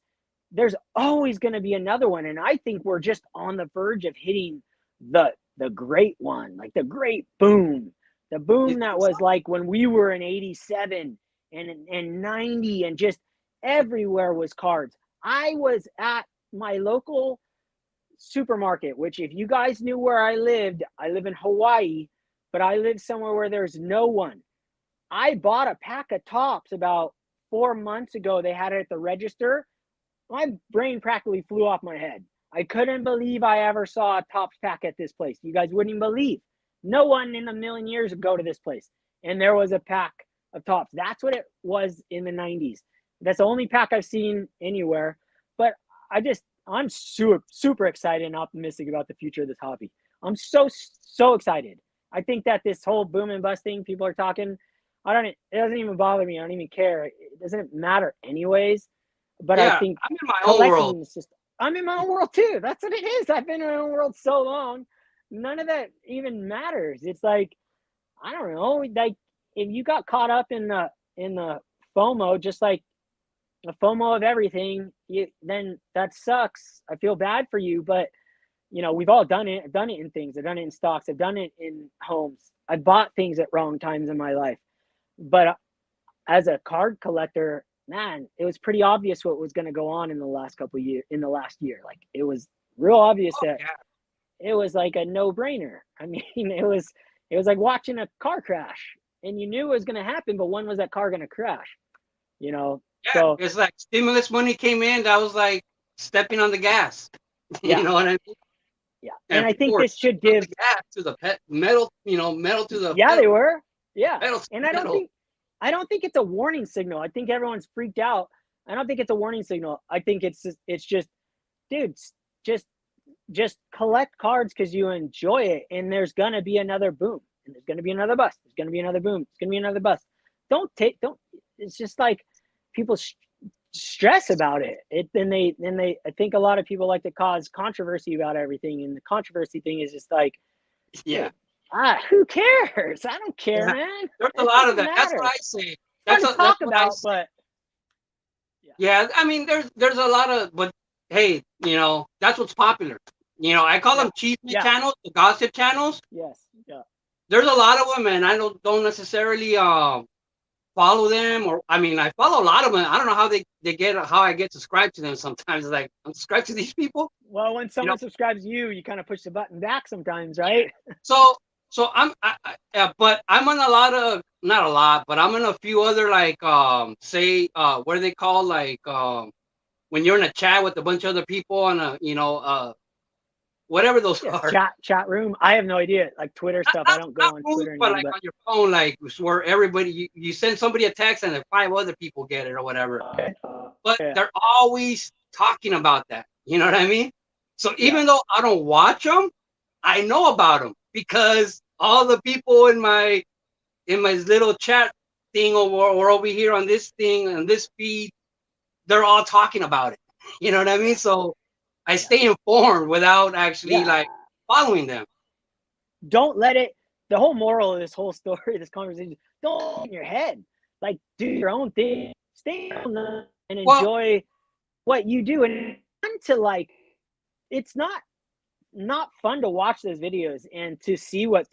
there's always going to be another one. And I think we're just on the verge of hitting the great one, like the great boom. The boom that was like when we were in 87 and 90, and just everywhere was cards. I was at my local supermarket, which if you guys knew where I live in Hawaii, but I live somewhere where there's no one. I bought a pack of tops about 4 months ago. They had it at the register. My brain practically flew off my head. I couldn't believe I ever saw a tops pack at this place. You guys wouldn't even believe. No one in a million years would go to this place. And there was a pack of tops. That's what it was in the 90s. That's the only pack I've seen anywhere. But I'm super excited and optimistic about the future of this hobby. I'm so excited. I think that this whole boom and bust thing people are talking, it doesn't even bother me. I don't even care. It doesn't matter anyways. But Yeah, I think I'm in my own collecting world. is just, I'm in my own world too. That's what it is. I've been in my own world so long. None of that even matters. It's like, I don't know, like if you got caught up in the FOMO, just like the FOMO of everything, then that sucks. I feel bad for you, but we've all done it. I've done it in things. I've done it in stocks. I've done it in homes. I bought things at wrong times in my life. But as a card collector, man, it was pretty obvious what was going to go on in the last last year. Like it was real obvious that it was like a no-brainer. I mean, it was like watching a car crash, and you knew it was going to happen, but when was that car going to crash? Yeah, So it's like stimulus money came in. That was like stepping on the gas. yeah, You know what I mean? yeah. And And I think force this should the give. gas to the metal. Metal to the Yeah, pedal, they were. Yeah, metal to and the metal. I don't think it's a warning signal. I think everyone's freaked out. I don't think it's a warning signal. I think it's just, dudes, just collect cards because you enjoy it, and there's gonna be another boom, and there's gonna be another bust. There's gonna be another boom. There's gonna be another bust. Don't. It's just like people stress about it. Then they. I think a lot of people like to cause controversy about everything, and the controversy thing is just like, Yeah, dude, Who cares? I don't care, Yeah. man. There's a It lot of doesn't that. That's what matter. I say. It's fun to That's talk what I about, say. but Yeah, I mean, there's a lot of, but hey, that's what's popular. I call yeah, them cheese yeah, channels, the gossip channels. yes, yeah, There's a lot of them, and I don't necessarily follow them, or I mean, I follow a lot of them. I don't know how I get subscribed to them. Sometimes it's like I'm subscribed to these people, well, when you know. someone subscribes to you, you kind of push the button back sometimes, right? So yeah, but I'm on a lot of, not a lot, but I'm on a few other, like say what are they called, like when you're in a chat with a bunch of other people on a whatever those Yes, are. chat room. I have no idea. Like Twitter Not, stuff. I not, don't not go on rooms, Twitter or but anything, like but on your phone, like where everybody, you send somebody a text and then 5 other people get it or whatever. okay. But Yeah, they're always talking about that. You know what I mean? So yeah, even though I don't watch them, I know about them because all the people in my little chat thing, or over here on this thing and this feed, they're all talking about it. You know what I mean? So I yeah, stay informed without actually yeah. like following them. Don't let it. The whole moral of this whole story, this conversation, don't get in your head. Like, do your own thing, stay on and Well, enjoy what you do. And to like, it's not fun to watch those videos and to see what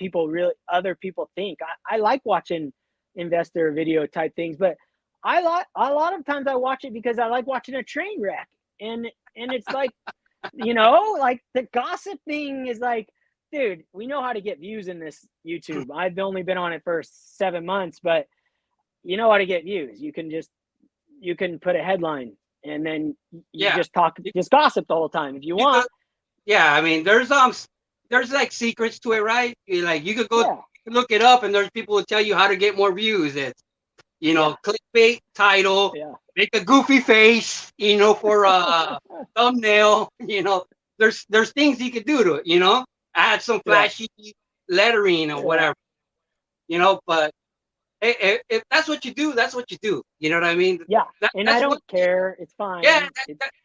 other people think. I like watching investor video type things, but a lot of times I watch it because I like watching a train wreck. And it's like, like the gossip thing is like, dude, we know how to get views in this YouTube. I've only been on it for 7 months, but you know how to get views. You can put a headline and then you yeah, just gossip the whole time if you you could. want. Yeah, I mean, there's like secrets to it, right? You could go Yeah, look it up, and there's people who tell you how to get more views. It's yeah, clickbait title, yeah. make a goofy face, for a thumbnail. There's things you could do to it. Add some Yeah, flashy lettering or yeah, whatever. But if that's what you do, that's what you do. You know what I mean? yeah. That And I that's one. don't care. It's Yeah, fine.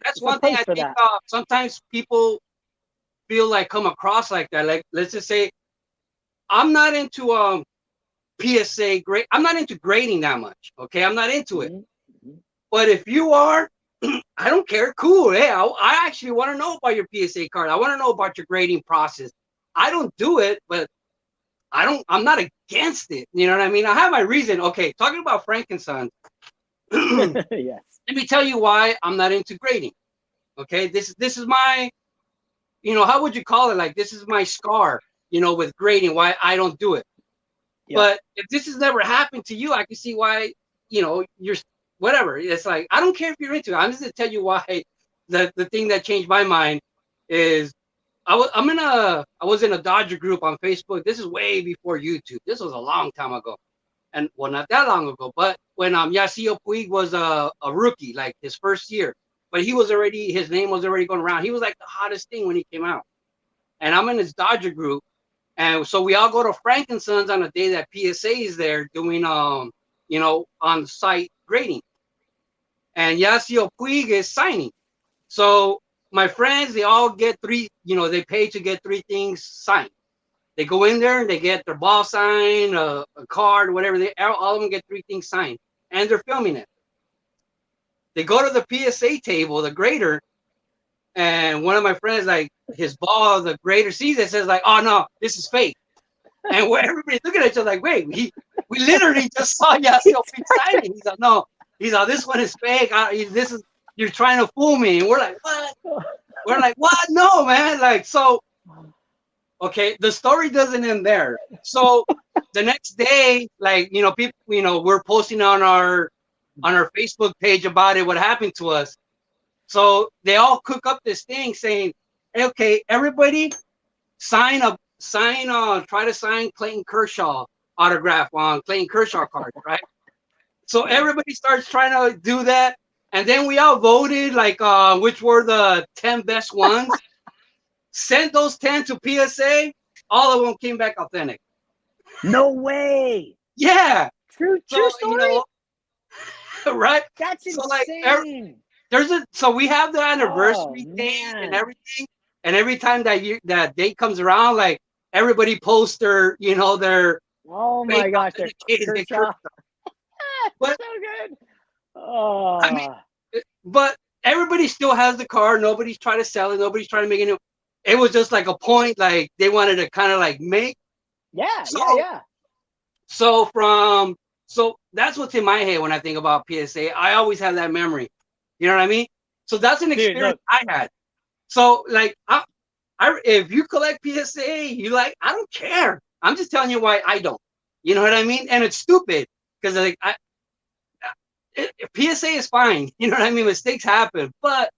that's It's a one thing place I for think. that. Sometimes people feel like come across like that. Like, let's just say I'm not into PSA grade. I'm not into grading that much. Okay, I'm not into it. Mhm, mhm. But if you are, I don't care. Cool. Hey, I actually want to know about your PSA card. I want to know about your grading process. I don't do it, but I'm not against it. You know what I mean? I have my reason. Okay, talking about Frankenstein. Let Yes. me tell you why I'm not into grading. Okay, this is my, how would you call it? Like, this is my scar. With grading, why I don't do it. Yeah. But if this has never happened to you, I can see why, you're whatever. It's like, I don't care if you're into it. I'm just gonna tell you why the thing that changed my mind is I was in a Dodger group on Facebook. This is way before YouTube. This was a long time ago. And well, not that long ago, but when Yasiel Puig was a rookie, like his first year. But his name was already going around. He was like the hottest thing when he came out. And I'm in this Dodger group. And so we all go to Frankenson's on a day that PSA is there doing on site grading. And Yasiel Puig is signing. So my friends, they all get they pay to get 3 things signed. They go in there and they get their ball signed, a card, whatever. All of them get 3 things signed, and they're filming it. They go to the PSA table, the grader, and one of my friends, like his ball, the grader sees it, says like, "Oh no, this is fake." And where everybody's looking at each other like, wait, we literally just saw Yasiel signing. He's like, no, this one is fake. You're trying to fool me. And we're like, what? We're like, what? No, man. Like, so, okay, the story doesn't end there. So the next day, like, people, we're posting on our Facebook page about it, what happened to us. So they all cook up this thing saying, hey, okay, everybody try to sign Clayton Kershaw autograph on Clayton Kershaw cards, right? So everybody starts trying to do that. And then we all voted like which were the 10 best ones. Sent those 10 to PSA. All of them came back authentic. No way. Yeah. True So, story? right? That's So like insane. so we have the Oh anniversary date and man. everything. And every time that date comes around, like everybody posts their, you know, their Oh fake my gosh, they're authenticated Kershaw. but So good. I mean, Oh, but everybody still has the car. Nobody's trying to sell it. Nobody's trying to make it. It was just like a point, like they wanted to kind of like make. yeah, So, yeah, yeah. so that's what's in my head when I think about PSA. I always have that memory. You know what I mean? So that's an Dude, experience look, I had. So like, if you collect PSA, you like, I don't care. I'm just telling you why I don't. You know what I mean? And it's stupid because like PSA is fine. You know what I mean? Mistakes happen, but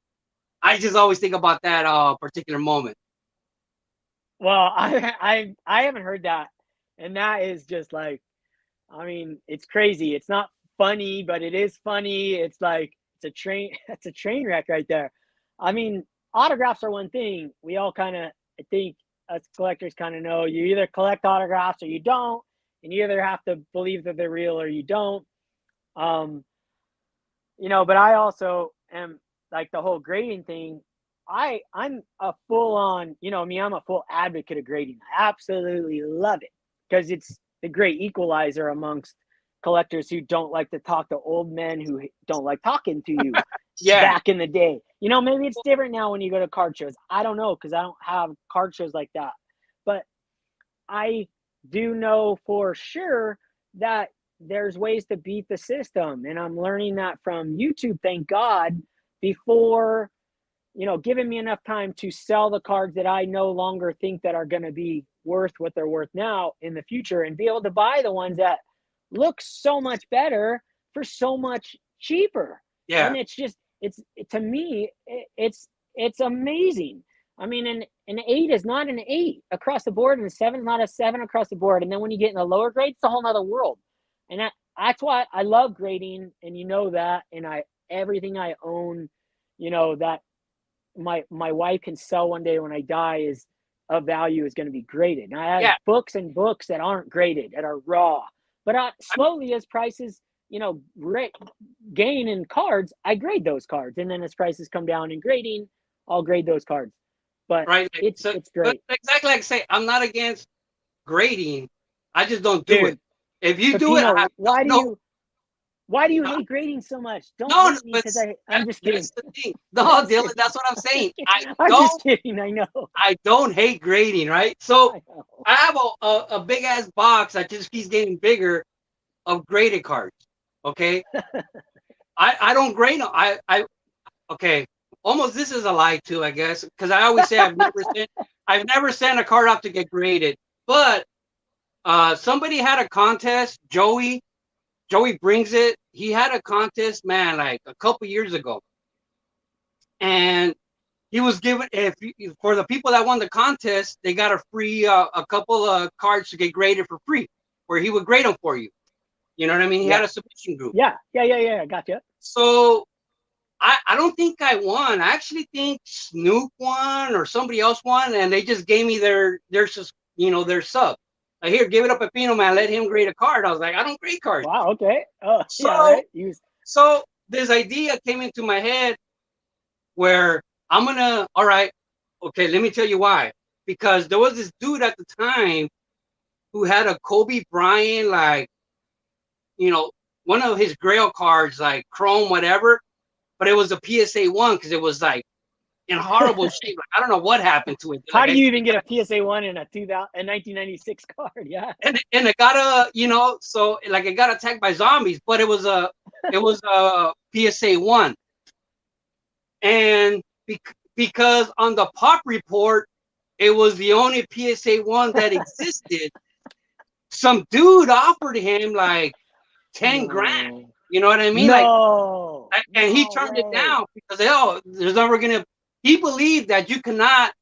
I just always think about that particular moment. well, I haven't heard that, and that is just like, I mean, it's crazy. It's not funny, but it is funny. It's like it's a train. It's a train wreck right there. I mean, autographs are one thing. We all kind of, I think, us collectors kind of know. You either collect autographs or you don't, and you either have to believe that they're real or you don't. Um, but I also am like the whole grading thing. I'm a full on, me, I'm a full advocate of grading. I absolutely love it because it's the great equalizer amongst collectors who don't like to talk to old men who don't like talking to you. Yeah, Back in the day, maybe it's different now when you go to card shows. I don't know because I don't have card shows like that, but I do know for sure that there's ways to beat the system. And I'm learning that from YouTube, thank God, before, giving me enough time to sell the cards that I no longer think that are going to be worth what they're worth now in the future and be able to buy the ones that look so much better for so much cheaper. yeah, And it's just, to me, it's amazing. I mean, an 8 is not an 8 across the board, and a 7 is not a 7 across the board. And then when you get in the lower grades, it's a whole nother world. And that's why I love grading, and that. And everything I own, that my wife can sell one day when I die is of value is going to be graded. And I have yeah. books and books that aren't graded, that are raw. But slowly, as prices, gain in cards, I grade those cards, and then as prices come down in grading, I'll grade those cards. But Right. it's So, it's but great, exactly like I say, I'm not against grading. I just don't do it. dude. If you do it, I Pepino, have why do you no, hate grading so much? Don't no, hate me but because I'm that, just kidding. that's the thing. No, I'm just Dylan, kidding. that's what I'm saying. I'm just kidding. I know. I don't hate grading, right? So I know. I have a big ass box that just keeps getting bigger of graded cards. Okay, I don't grade them. Okay, almost this is a lie too, I guess, because I always say I've never sent a card off to get graded, but somebody had a contest. Joey brings it. He had a contest, man, like a couple years ago, and he was given for the people that won the contest, they got a free a couple of cards to get graded for free, where he would grade them for you. You know what I mean? He Yeah. had a submission group. Yeah. Gotcha. So I don't think I won. I actually think Snoop won or somebody else won, and they just gave me their sub. Like, here, give it up, Pepino, man. Let him grade a card. I was like, I don't grade cards. Wow. Okay. Oh, yeah. So Right. You. so this idea came into my head where all right, okay, let me tell you why. Because there was this dude at the time who had a Kobe Bryant, like, one of his grail cards, like chrome, whatever, but it was a PSA 1 because it was like in horrible shape. Like, I don't know what happened to it. How Like, do you even get a PSA 1 in a 1996 card? Yeah. and it got so like it got attacked by zombies, but it was a PSA 1. And because on the pop report, it was the only PSA 1 that existed, some dude offered him like 10 grand. No. You know what I mean? Like, No. and he No turned it way. down because, there's never going to, he believed that you cannot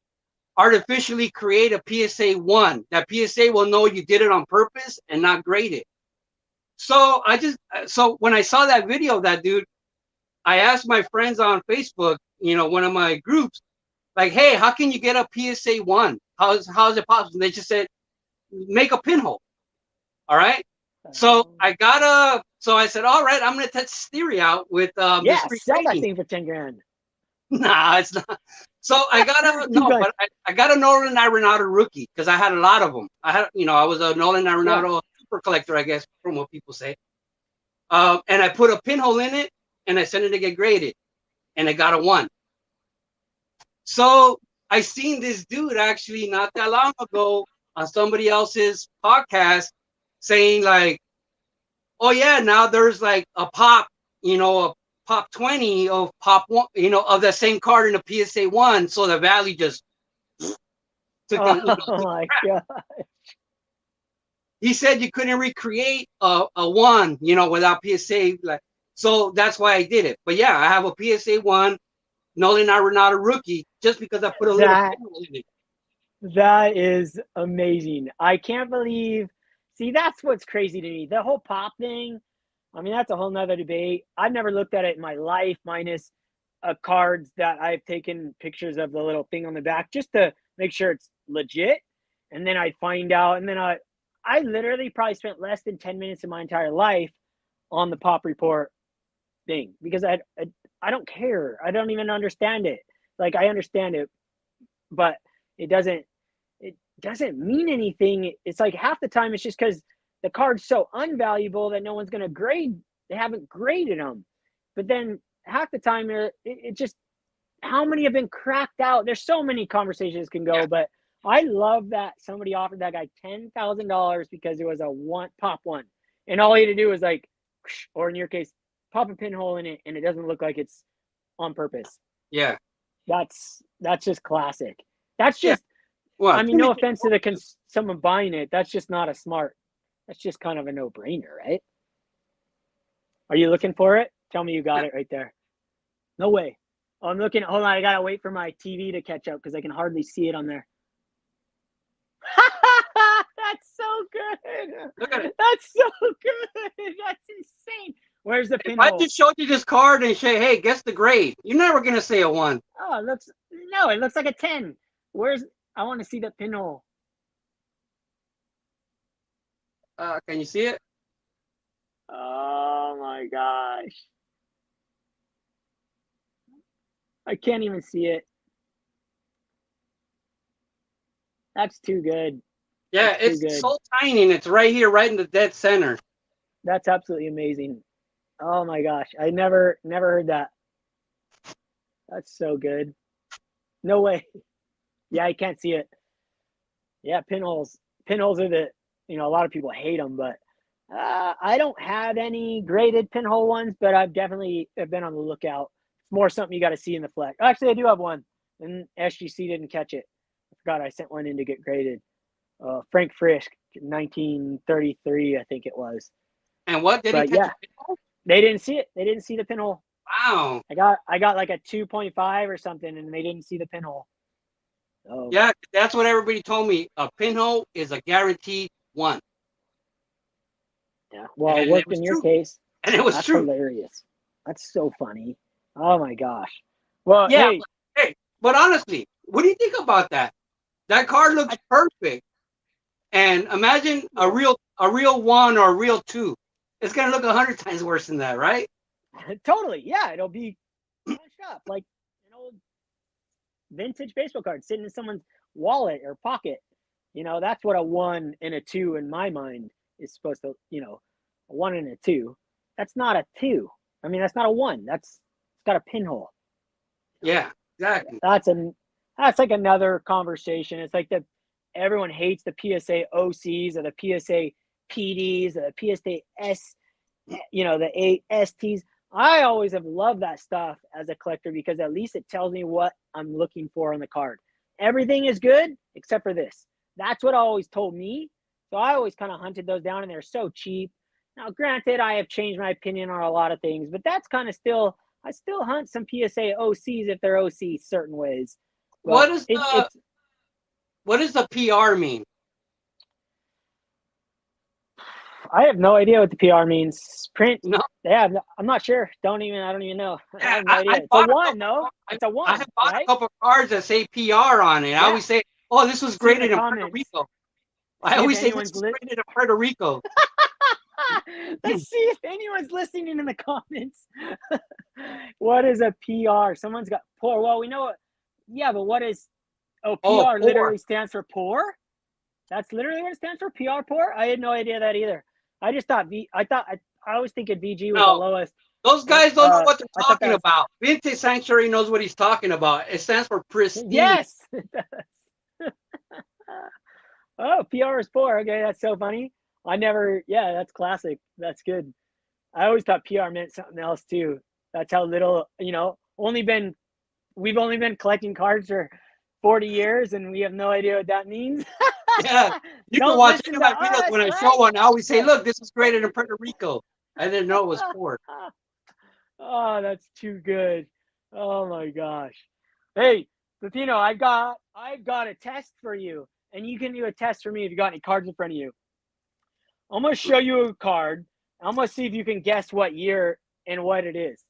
artificially create a PSA 1. That PSA will know you did it on purpose and not grade it. So when I saw that video of that dude, I asked my friends on Facebook, one of my groups, like, hey, how can you get a PSA 1? How is it possible? And they just said, make a pinhole. All right. So I said, all right, I'm going to test this theory out with this Yeah. free Sell that grading. thing for 10 grand. Nah, it's not. So I got a Keep no, going. but I got a Nolan Arenado rookie because I had a lot of them. I was a Nolan Arenado super collector, I guess, from what people say. And I put a pinhole in it, and I sent it to get graded, and I got a 1. So I seen this dude actually not that long ago on somebody else's podcast saying like, "Oh yeah, now there's like a pop, a pop 20 of pop 1, of the same card in a PSA 1, so the value just took a, Oh took my god. He said you couldn't recreate a 1, without PSA. Like, so that's why I did it. But yeah, I have a PSA 1, Nolan Arenado rookie, just because I put a little That pinhole in it. that is amazing. I can't believe. See, that's what's crazy to me. The whole pop thing. I mean, that's a whole nother debate. I've never looked at it in my life, minus cards that I've taken pictures of the little thing on the back just to make sure it's legit. And then I find out, and then I literally probably spent less than 10 minutes of my entire life on the pop report thing because I don't care. I don't even understand it. Like I understand it, but it doesn't mean anything. It's like half the time it's just because the card's so unvaluable that no one's going to grade. They haven't graded them. But then half the time it just, how many have been cracked out? There's so many conversations can go, but I love that somebody offered that guy $10,000 because it was a pop 1. And all he had to do was like, or in your case, pop a pinhole in it and it doesn't look like it's on purpose. Yeah. That's just classic. That's Yeah. just, Well, I mean, no offense to someone buying it. That's just not a smart, that's just kind of a no-brainer, right? Are you looking for it? Tell me you got it right there. No way. Oh, I'm looking. Hold on. I got to wait for my TV to catch up because I can hardly see it on there. That's so good. look at it. That's so good. That's insane. Where's the If pinhole? I just showed you this card and say, "Hey, guess the grade," you're never gonna say a 1. Oh, it looks like a 10. I want to see the pinhole. Can you see it? Oh my gosh. I can't even see it. That's too good. Yeah, That's too it's good. so tiny, and it's right here, right in the dead center. That's absolutely amazing. Oh my gosh. I never heard that. That's so good. No way. Yeah, I can't see it. Yeah, pinholes. Pinholes are a lot of people hate them, but I don't have any graded pinhole ones, but I've definitely been on the lookout. It's more something you got to see in the flex. Actually, I do have one, and SGC didn't catch it. I forgot I sent one in to get graded. Frank Frisch, 1933, I think it was. And what did he catch? Yeah, they didn't see it. They didn't see the pinhole. Wow. I got like a 2.5 or something, and they didn't see the pinhole. Oh. Yeah, that's what everybody told me. A pinhole is a guaranteed 1. Yeah. Well, it worked in your case. And it was That's true. hilarious. That's so funny. Oh my gosh. Well, Yeah, hey, but honestly, what do you think about that? That card looks perfect. And imagine a real 1 or a real 2. It's gonna look 100 times worse than that, right? totally. Yeah, it'll be punched up like an old vintage baseball card sitting in someone's wallet or pocket. That's what a 1 and a 2 in my mind is supposed to. A 1 and a 2. That's not a 2. I mean, that's not a 1. It's got a pinhole. Yeah, exactly. That's like another conversation. It's like everyone hates the PSA OCs or the PSA PDs or the PSA S, the ASTs. I always have loved that stuff as a collector because at least it tells me what I'm looking for on the card. Everything is good except for this. That's what always told me. So I always kind of hunted those down, and they're so cheap. Now, granted, I have changed my opinion on a lot of things, but that's kind of I still hunt some PSA OCs if they're OC certain ways. What does the PR mean? I have no idea what the PR means. Print? No. Yeah, I'm not sure. I don't even know. I have no idea. It's a 1, though. It's a 1. I have bought right? a couple of cards that say PR on it. Yeah. I always say, "Oh, this was graded in Puerto Rico." I always say, "This was graded in Puerto Rico." Let's see if anyone's listening in the comments. What is a PR? Someone's got poor. Well, we know Yeah, but what is? Oh, Oh, PR poor. literally stands for poor. That's literally what it stands for. PR poor. I had no idea that either. I just thought I always think VG was the No, lowest, those and guys don't know what they're I thought that talking was about. Vintage Sanctuary knows what he's talking about. It stands for pristine. yes. Oh, PR is poor. Okay, that's so funny. I never. Yeah, that's classic. That's good. I always thought PR meant something else too. That's how little. We've only been collecting cards for 40 years, and we have no idea what that means. Yeah, you can Don't watch any listen of to my videos us, when I show right? one. I always say, Yeah. "Look, this was created in Puerto Rico." I didn't know it was poor. Oh, that's too good. Oh my gosh. Hey, Pepino, I've got a test for you, and you can do a test for me if you got any cards in front of you. I'm gonna show you a card. I'm gonna see if you can guess what year and what it is.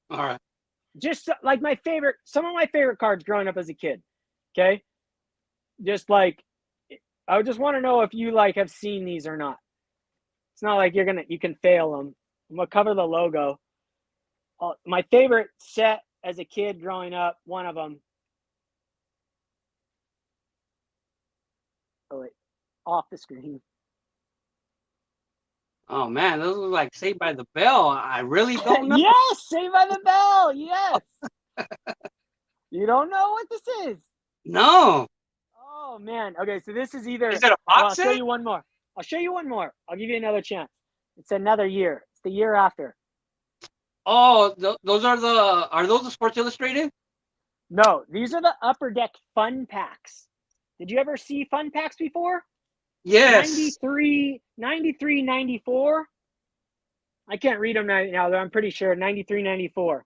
All right. Just like some of my favorite cards growing up as a kid. Okay, just like I just want to know if you like have seen these or not. It's not like you can fail them. I'm gonna cover the logo. My favorite set as a kid growing up, one of them. Oh wait, off the screen. Oh man, those are like Saved by the Bell. I really don't know. Yes, Saved by the Bell. Yes. You don't know what this is. No. Oh man. Okay, so this is either. Is it a Well, box I'll show set? you one more. I'll show you one more. I'll give you another chance. It's another year. It's the year after. Oh, those are those the Sports Illustrated? No, these are the Upper Deck Fun Packs. Did you ever see Fun Packs before? Yes. 93, 93, 94. I can't read them right now, though. I'm pretty sure 93, 94.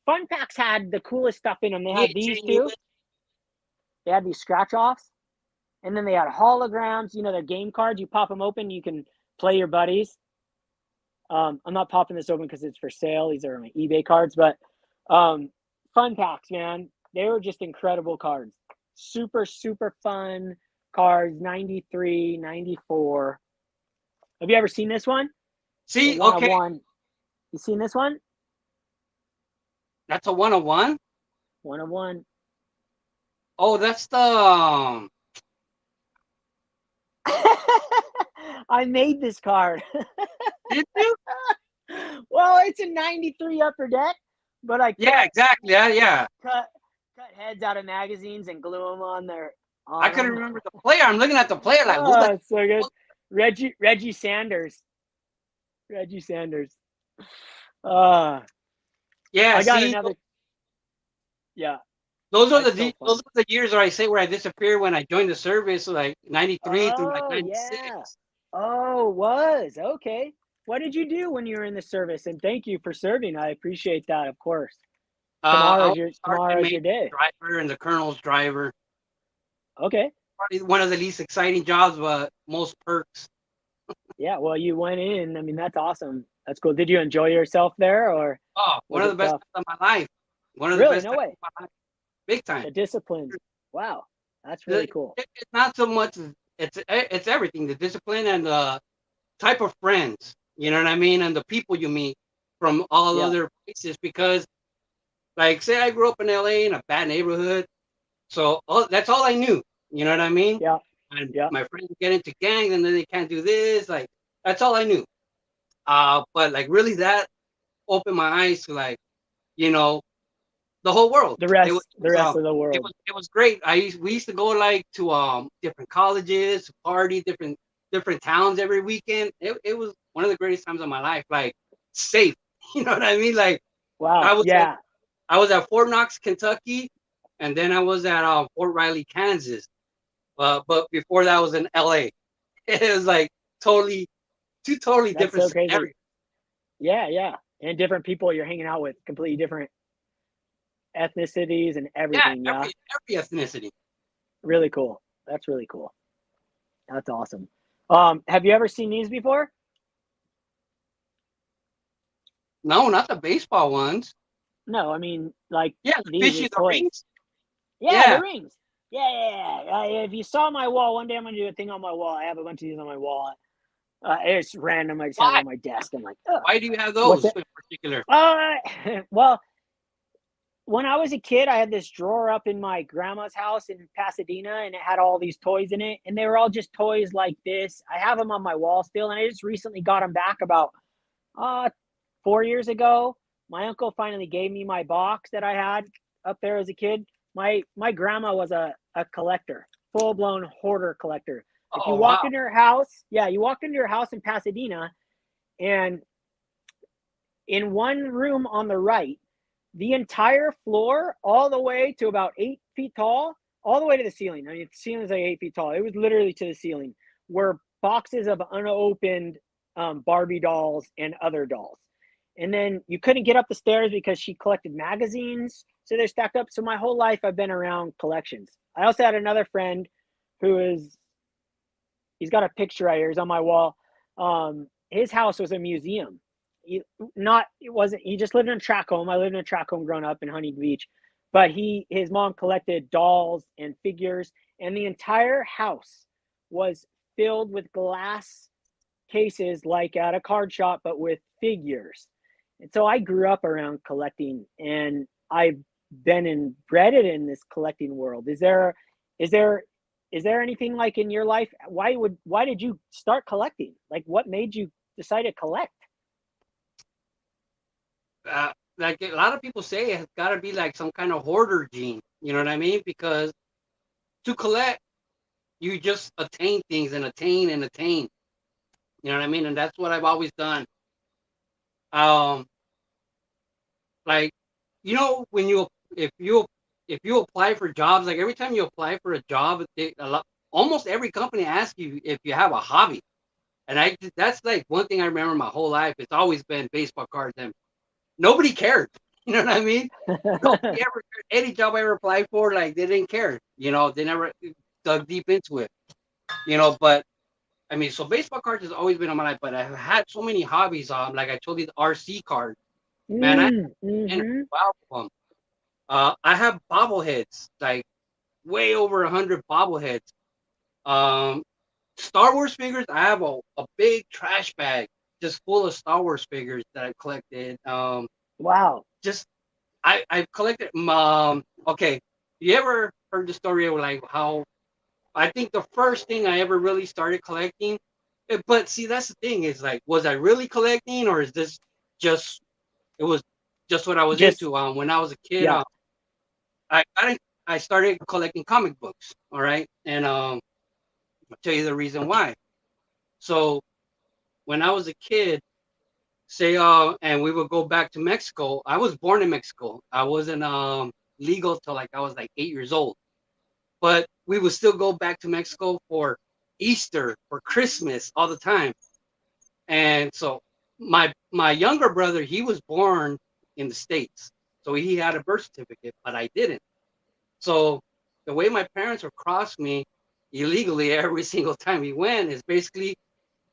Fun Packs had the coolest stuff in them. They had these too. They had these scratch offs. And then they had holograms. They're game cards. You pop them open, you can play your buddies. I'm not popping this open because it's for sale. These are my eBay cards. But Fun Packs, man. They were just incredible cards. Super, super fun cards. 93, 94. Have you ever seen this one? The See, one of okay, one. You seen this one? that's a 101. One of one. Oh, that's the I made this card. did you? Well, it's a 93 Upper Deck, but I Yeah, exactly. Yeah. cut cut heads out of magazines and glue them on I on couldn't them. remember the player. I'm looking at the player like, who the Oh, it's so good. Reggie Sanders. Reggie Sanders. Uh Yeah, I got see, another. Yeah, those are that's so those fun. are the years where I say where I disappeared when I joined the service, like 93 through like Oh yeah. 96. Oh, was okay. What did you do when you were in the service? And thank you for serving. I appreciate that, of course. I was sergeant Tomorrow's major your day. driver and the colonel's driver. Okay. Probably one of the least exciting jobs, but most perks. Yeah. Well, you went in. I mean, that's awesome. That's cool. Did you enjoy yourself there, or Oh, one was of the it best tough? times of my life. One of the Really? best No times way. of my life. Big time. The discipline. Wow, that's really The- cool. It's not so much. It's everything. The discipline and the type of friends. You know what I mean? And the people you meet from all Yeah. other places. Because, like, say I grew up in LA in a bad neighborhood, so that's all I knew. You know what I mean? Yeah. And Yeah. my friends get into gangs, and then they can't do this. Like, that's all I knew. But like really, that opened my eyes to like, you know, the whole world. The It was, rest. it The was rest of the world. it was great. We used to go like to different colleges, party, different towns every weekend. It was one of the greatest times of my life. Like safe, you know what I mean? Like I Wow. was at Yeah. I was at Fort Knox, Kentucky, and then I was at Fort Riley, Kansas. But before that, I was in LA. It was like two totally That's different so crazy. scenarios. Yeah. Yeah. And different people you're hanging out with, completely different ethnicities and Yeah, everything. Yeah. every ethnicity. Really cool. That's really cool. That's awesome. Have you ever seen these before? No, not the baseball ones. No, I mean like Yeah, the these fishy, as the toys. rings. Yeah, the Yeah. rings. Yeah, yeah, yeah. If you saw my wall one day, I'm gonna do a thing on my wall. I have a bunch of these on my wall. It's random. I just have it Why? on my desk. I'm like, oh, Why do you have what's those it? in particular? Uh, well, when I was a kid, I had this drawer up in my grandma's house in Pasadena, and it had all these toys in it, and they were all just toys like this. I have them on my wall still, and I just recently got them back about uh 4 years ago. My uncle finally gave me my box that I had up there as a kid. My grandma was a collector, full blown hoarder collector. If you Oh walked wow. into her house, yeah, you walked into her house in Pasadena, and in one room on the right, the entire floor, all the way to about 8 feet tall, all the way to the ceiling. I mean, the ceiling is like 8 feet tall. It was literally to the ceiling, were boxes of unopened Barbie dolls and other dolls. And then you couldn't get up the stairs because she collected magazines. So they're stacked up. So my whole life, I've been around collections. I also had another friend who is, he's got a picture right here. He's on my wall. His house was a museum. It wasn't, he just lived in a track home. I lived in a track home growing up in Huntington Beach, but his mom collected dolls and figures, and the entire house was filled with glass cases like at a card shop, but with figures. And so I grew up around collecting, and I've been embedded in this collecting world. Is there is there anything like in your life? Why did you start collecting? Like, what made you decide to collect? Like a lot of people say, it's got to be like some kind of hoarder gene. You know what I mean? Because to collect, you just attain things and attain and attain. You know what I mean? And that's what I've always done. Um, like, when if you apply for jobs, like every time you apply for a job, almost every company asks you if you have a hobby. And that's like one thing I remember my whole life. It's always been baseball cards, and nobody cared. You know what I mean? Nobody ever cared. Any job I ever applied for, like they didn't care. They never dug deep into it. But I mean, so baseball cards has always been on my life. But I've had so many hobbies. Like I told you, the RC card. Man, I and Mm-hmm. wow them. I have bobbleheads, like way over 100 bobbleheads. Um, Star Wars figures. I have a big trash bag just full of Star Wars figures that I've collected. Wow. Just I've collected. Okay, you ever heard the story of like how I think the first thing I ever really started collecting? But see, that's the thing is like, was I really collecting, or is this just it was just what I was Just, into? When I was a kid, yeah. I started collecting comic books. All right, and I'll tell you the reason why. So when I was a kid, say and we would go back to Mexico. I was born in Mexico. I wasn't legal till like I was like 8 years old. But we would still go back to Mexico for Easter, for Christmas, all the time. And so my younger brother, he was born in the States. So he had a birth certificate, but I didn't. So the way my parents would cross me illegally every single time we went is basically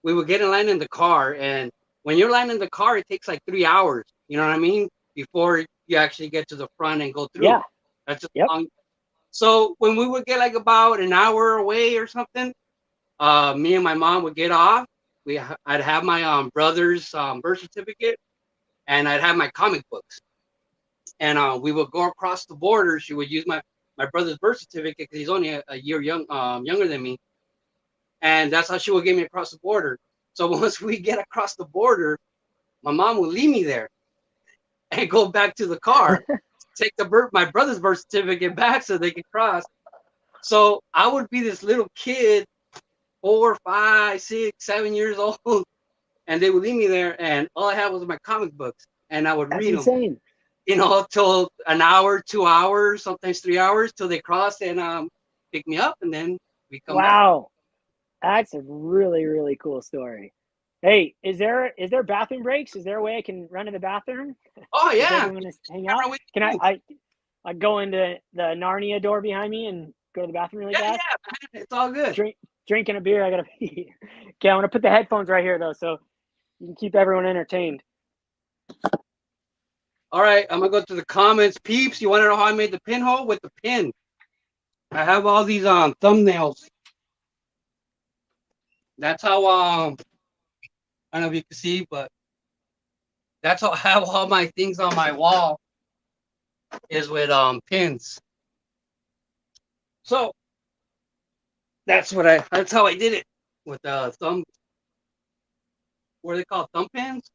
we would get in line in the car, and when you're lying in the car, it takes like 3 hours. You know what I mean? Before you actually get to the front and go through. Yeah. That's just Yep. long. So when we would get like about an hour away or something, me and my mom would get off. I'd have my brother's birth certificate, and I'd have my comic books, and we would go across the border. She would use my brother's birth certificate because he's only a year younger than me, and that's how she would get me across the border. So once we get across the border, my mom would leave me there and go back to the car, take my brother's birth certificate back so they could cross. So I would be this little kid, 4, 5, 6, 7 years old, and they would leave me there, and all I had was my comic books, and I would That's read them, insane. till an hour, 2 hours, sometimes 3 hours, till they cross and pick me up, and then we come back. Wow. That's a really, really cool story. Hey, is there bathroom breaks? Is there a way I can run to the bathroom? Oh Does yeah, everyone just hang I'm out? right with Can you. I go into the Narnia door behind me and go to the bathroom really Yeah, fast? man, it's all good. Drinking a beer. I gotta pee. Okay, I'm gonna put the headphones right here though, so you can keep everyone entertained. All right, I'm gonna go to the comments. Peeps, you want to know how I made the pinhole? With the pin. I have all these thumbnails. That's how I don't know if you can see, but that's how I have all my things on my wall. is with pins. So that's how I did it with thumb. What are they called? Thumb pins?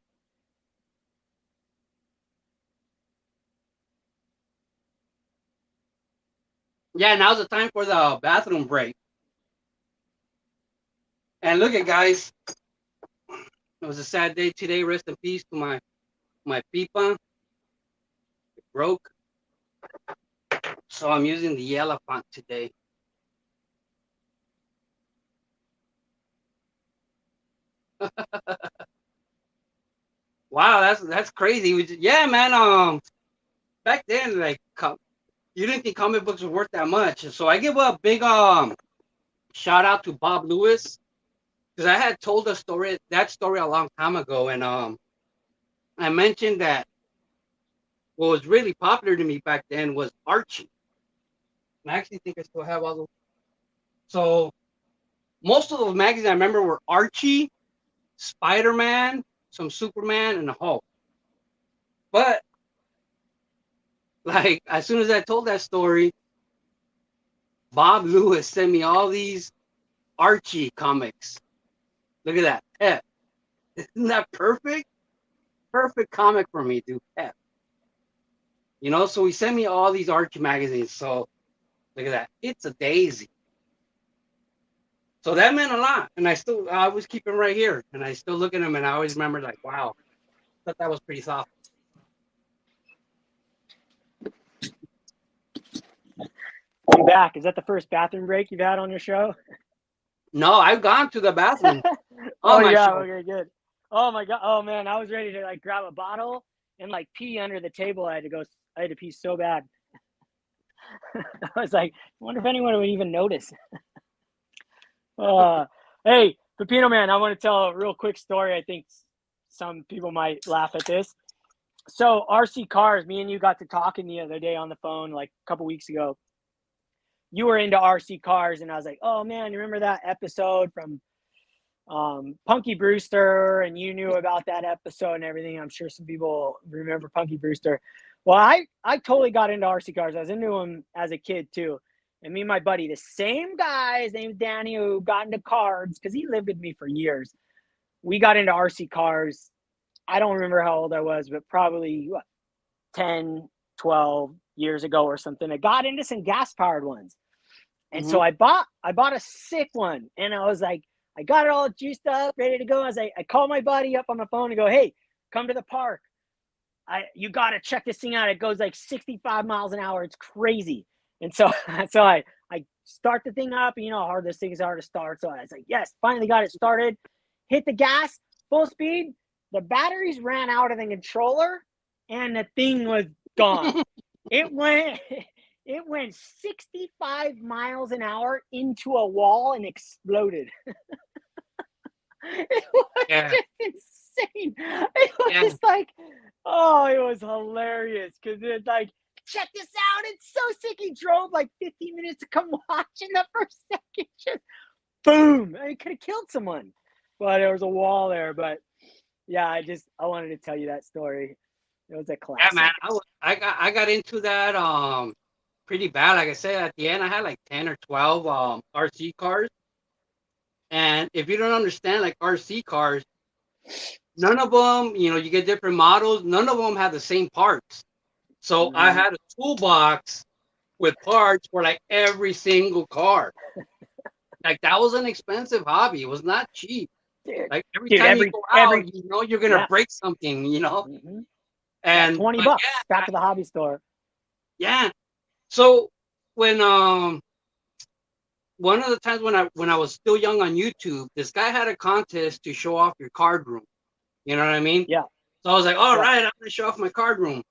Yeah, now's the time for the bathroom break. And look at guys, it was a sad day today. Rest in peace to my pipa. It broke. So I'm using the yellow font today. Wow, that's crazy. Yeah, man. Back then, like, you didn't think comic books were worth that much. So I give a big shout out to Bob Lewis because I had told that story a long time ago, and I mentioned that what was really popular to me back then was Archie. And I actually think I still have all those. So most of those magazines I remember were Archie, Spider-Man, some Superman, and the Hulk. But like as soon as I told that story, Bob Lewis sent me all these Archie comics. Look at that, Pep. Isn't that perfect? Perfect comic for me, dude. Pep. You know, so he sent me all these Archie magazines. So look at that. It's a daisy. So that meant a lot. And I always keep them right here. And I still look at them and I always remember like, wow, I thought that was pretty soft. I'm back. Is that the first bathroom break you've had on your show? No, I've gone to the bathroom. Oh yeah, show. okay, good. Oh my god. Oh man, I was ready to like grab a bottle and like pee under the table. I had to pee so bad. I was like, I wonder if anyone would even notice. Hey, Pepino Man, I want to tell a real quick story. I think some people might laugh at this. So RC cars, me and you got to talking the other day on the phone like a couple weeks ago. You were into RC cars, and I was like, oh man, you remember that episode from Punky Brewster, and you knew about that episode and everything. I'm sure some people remember Punky Brewster. Well, I totally got into RC cars. I was into them as a kid too. And me and my buddy, the same guy, his name's Danny, who got into cars because he lived with me for years. We got into RC cars. I don't remember how old I was, but probably 10, 12 years ago or something. I got into some gas powered ones. And so I bought a sick one. And I was like, I got it all juiced up, ready to go. I called my buddy up on the phone and go, hey, come to the park. You got to check this thing out. It goes like 65 miles an hour. It's crazy. And so I start the thing up. You know how hard this thing is hard to start. So I was like, yes, finally got it started. Hit the gas, full speed. The batteries ran out of the controller, and the thing was gone. It went 65 miles an hour into a wall and exploded. It was just insane. It was like, oh, it was hilarious because it's like, check this out. It's so sick. He drove like 15 minutes to come watch, and the first second just boom. It could have killed someone, but there was a wall there. But yeah, I wanted to tell you that story. It was a classic. Yeah, man. I got into that pretty bad. Like I said, at the end, I had like 10 or 12 RC cars. And if you don't understand like RC cars, none of them, you know, you get different models. None of them have the same parts. So I had a toolbox with parts for like every single car. Like that was an expensive hobby. It was not cheap. Dude, like every time you go out, you know you're gonna break something, you know. And $20 back to the hobby store. Yeah. So when one of the times when I was still young on YouTube, this guy had a contest to show off your card room. You know what I mean? Yeah. So I was like, all right, I'm gonna show off my card room.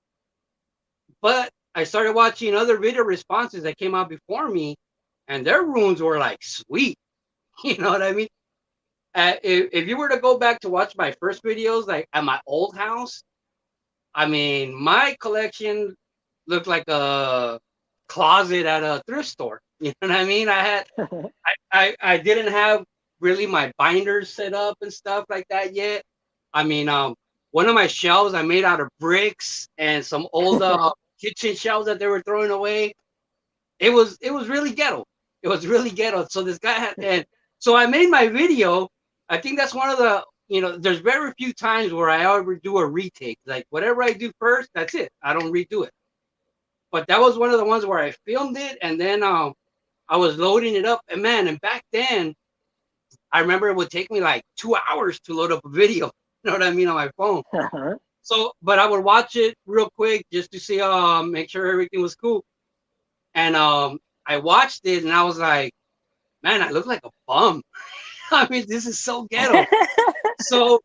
But I started watching other video responses that came out before me, and their rooms were like sweet. You know what I mean? If you were to go back to watch my first videos, like at my old house, I mean, my collection looked like a closet at a thrift store. You know what I mean? I didn't have really my binders set up and stuff like that yet. I mean, one of my shelves I made out of bricks and some old kitchen shelves that they were throwing away. It was really ghetto. It was really ghetto. So this guy had, and so I made my video. I think that's one of the, there's very few times where I ever do a retake. Like whatever I do first, that's it. I don't redo it. But that was one of the ones where I filmed it, and then I was loading it up. And man, and back then, I remember it would take me like 2 hours to load up a video. You know what I mean, on my phone. So, but I would watch it real quick just to see, make sure everything was cool. And I watched it, and I was like, man, I look like a bum. I mean, this is so ghetto. So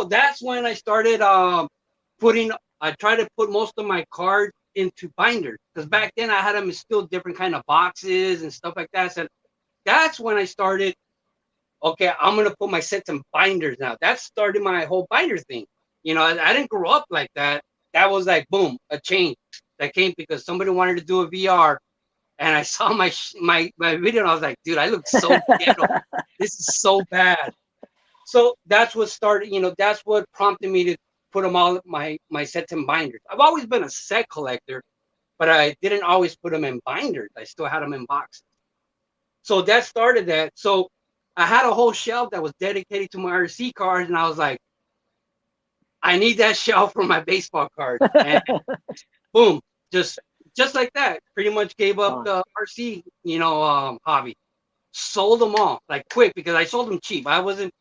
that's when I started I tried to put most of my cards into binders, because back then I had them in still different kind of boxes and stuff like that. So that's when I started, okay, I'm going to put my sets in binders now. That started my whole binder thing. I didn't grow up like that. That was like, boom, a change that came because somebody wanted to do a VR, and I saw my video, and I was like, dude, I look so ghetto. This is so bad. So that's what started, that's what prompted me to put them all, my sets in binders. I've always been a set collector, but I didn't always put them in binders. I still had them in boxes. So that started that. So I had a whole shelf that was dedicated to my RC cards, and I was like, I need that shelf for my baseball cards. And boom, just like that, pretty much gave up the RC, hobby. Sold them all like quick, because I sold them cheap. I wasn't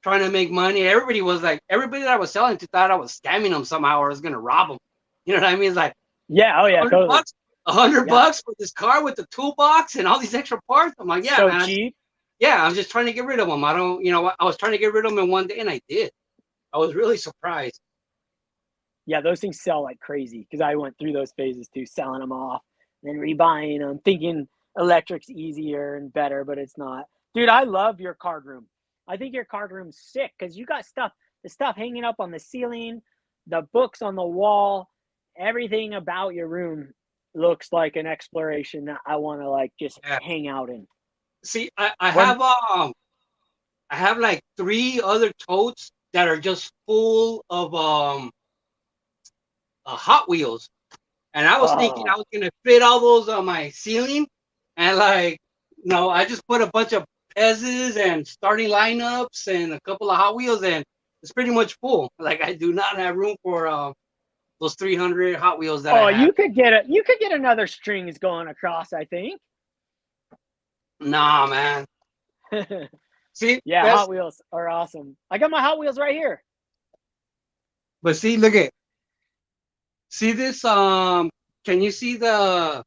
trying to make money. Everybody that I was selling to thought I was scamming them somehow, or I was gonna rob them. You know what I mean? It's like, yeah, oh yeah, totally. $100 for this car with the toolbox and all these extra parts. I'm like, yeah, so man. cheap. Yeah, I'm just trying to get rid of them. I don't, I was trying to get rid of them in one day, and I did. I was really surprised. Yeah, those things sell like crazy, because I went through those phases too, selling them off, then rebuying them, thinking electric's easier and better, but it's not. Dude, I love your card room. I think your card room's sick, because you got the stuff hanging up on the ceiling, the books on the wall, everything about your room looks like an exploration that I want to like just hang out in. See, I have like 3 other totes that are just full of Hot Wheels, and I was thinking I was gonna fit all those on my ceiling, and like, no, I just put a bunch of Pez's and starting lineups and a couple of Hot Wheels, and it's pretty much full. Like, I do not have room for those 300 Hot Wheels that I have. You could get another strings going across, I think. Nah, man. See, yeah, Hot Wheels are awesome. I got my Hot Wheels right here. But see, look at. See this? Can you see the?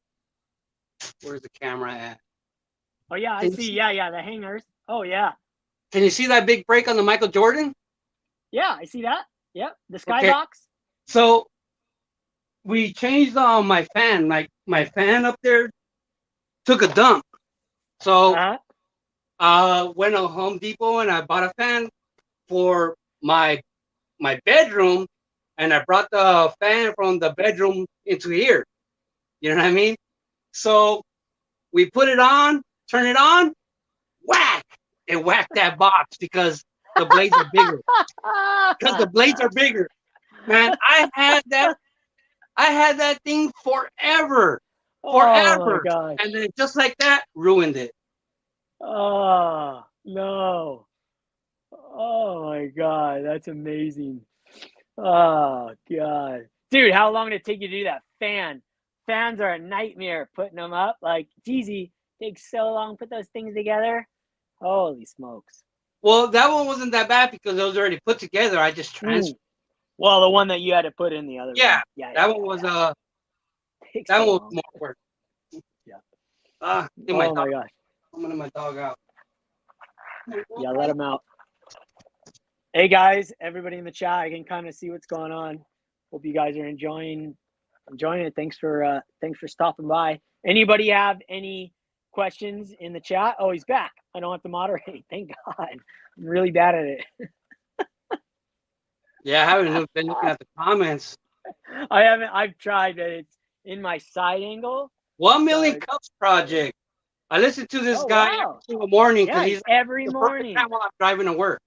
Where's the camera at? Oh yeah, I see. Yeah, the hangers. Oh yeah. Can you see that big break on the Michael Jordan? Yeah, I see that. Yep, the skybox. So we changed my fan. Like, my fan up there took a dump. So went to Home Depot and I bought a fan for my bedroom, and I brought the fan from the bedroom into here. You know what I mean? So we put it on, turn it on, whack! It whacked that box because the blades are bigger. Because the blades are bigger. Man, I had that thing forever. Forever. Oh, and then just like that, ruined it. Oh, no. Oh my God, that's amazing. Oh God. Dude, how long did it take you to do that? Fans are a nightmare putting them up. Like, it's easy. Takes so long to put those things together. Holy smokes. Well, that one wasn't that bad because it was already put together. I just transferred. Well, the one that you had to put in the other one. Yeah, that one was that one was more work. Yeah. Oh my gosh. I'm gonna let my dog out. Yeah, let him out. Hey guys, everybody in the chat, I can kind of see what's going on. Hope you guys are enjoying it. Thanks for stopping by. Anybody have any questions in the chat? Oh, he's back. I don't have to moderate. Thank God. I'm really bad at it. Yeah, I haven't been looking at the comments. I haven't. I've tried, but it's in my side angle. 1 Million Cups Project. I listen to this guy every single morning because he's every morning while I'm driving to work.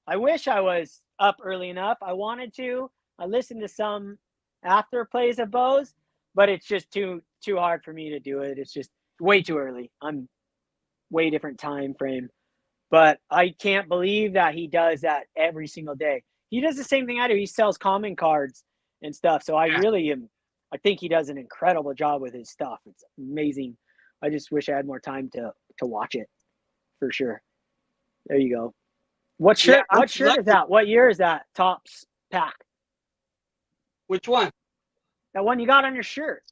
I wish I was up early enough. I wanted to. I listened to some after plays of bows, but it's just too hard for me to do it. It's just way too early. I'm way different time frame. But I can't believe that he does that every single day. He does the same thing I do. He sells common cards and stuff. So I Yeah. really am. I think he does an incredible job with his stuff. It's amazing. I just wish I had more time to watch it for sure. There you go. What Yeah, shirt? I'm What shirt is lucky. that? What year is that? Topps pack. Which one? That one you got on your shirt.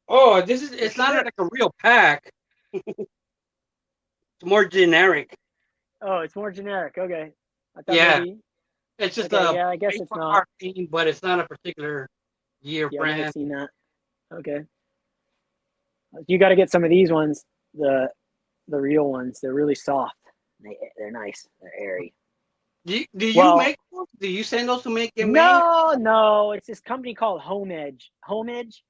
Oh, Your it's not shirt. like a real pack. It's more generic. Oh, it's more generic. Okay. I thought Yeah. maybe. It's just Okay. a Yeah. I guess it's baseball not. card theme, but it's not a particular year Yeah. I might have brand. seen that. Okay. You got to get some of these ones. The real ones. They're really soft. They're nice. They're airy. Do you Well, make those? Do you send those to get made? no. It's this company called Home Edge. Home Edge.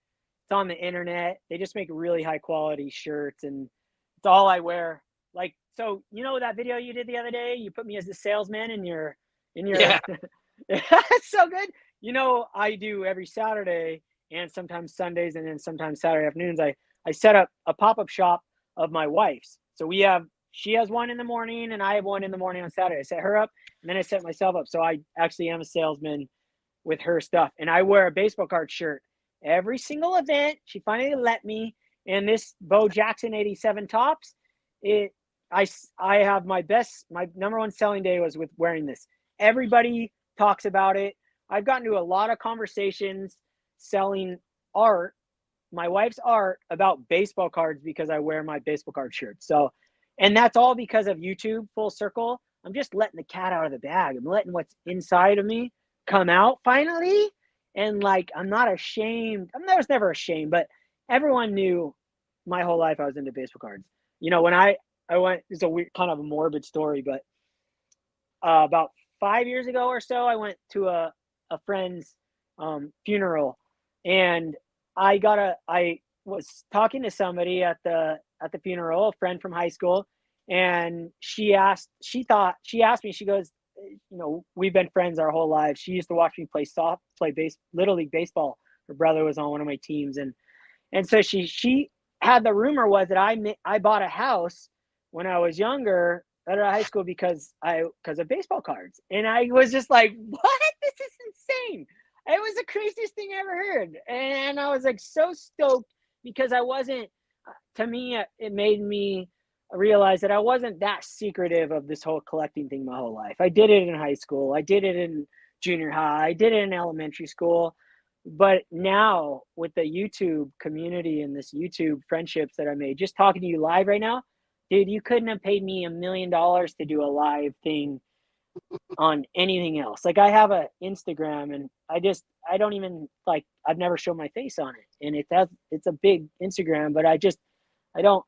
It's on the internet. They just make really high quality shirts, and it's all I wear. Like, so you know that video you did the other day? You put me as the salesman in your. Yeah. It's so good. You know, I do every Saturday and sometimes Sundays, and then sometimes Saturday afternoons. I set up a pop up shop of my wife's. So she has one in the morning, and I have one in the morning on Saturday. I set her up, and then I set myself up. So I actually am a salesman with her stuff, and I wear a baseball card shirt every single event. She finally let me. And this Bo Jackson 87 Tops, it I have my number one selling day was with wearing this. Everybody talks about it. I've gotten to a lot of conversations selling art, my wife's art, about baseball cards because I wear my baseball card shirt. So, and that's all because of YouTube. Full circle. I'm just letting the cat out of the bag. I'm letting what's inside of me come out finally. And like, I'm not ashamed. I was never ashamed, but everyone knew my whole life I was into baseball cards. You know, when I went, it's a weird, kind of a morbid story, but about 5 years ago or so, I went to a friend's funeral, and I was talking to somebody at the funeral, a friend from high school, and she asked me, she goes, you know, we've been friends our whole lives. She used to watch me play little league baseball. Her brother was on one of my teams, and so she had, the rumor was that I bought a house when I was younger out of high school because of baseball cards. And I was just like, what? This is insane. It was the craziest thing I ever heard. And I was like so stoked because I wasn't, to me, it made me realize that I wasn't that secretive of this whole collecting thing my whole life. I did it in high school. I did it in junior high. I did it in elementary school. But now with the YouTube community and this YouTube friendships that I made, just talking to you live right now, dude, you couldn't have paid me $1 million to do a live thing on anything else. Like, I have a Instagram, and I don't even, like, I've never shown my face on it, and it's a big Instagram, but I don't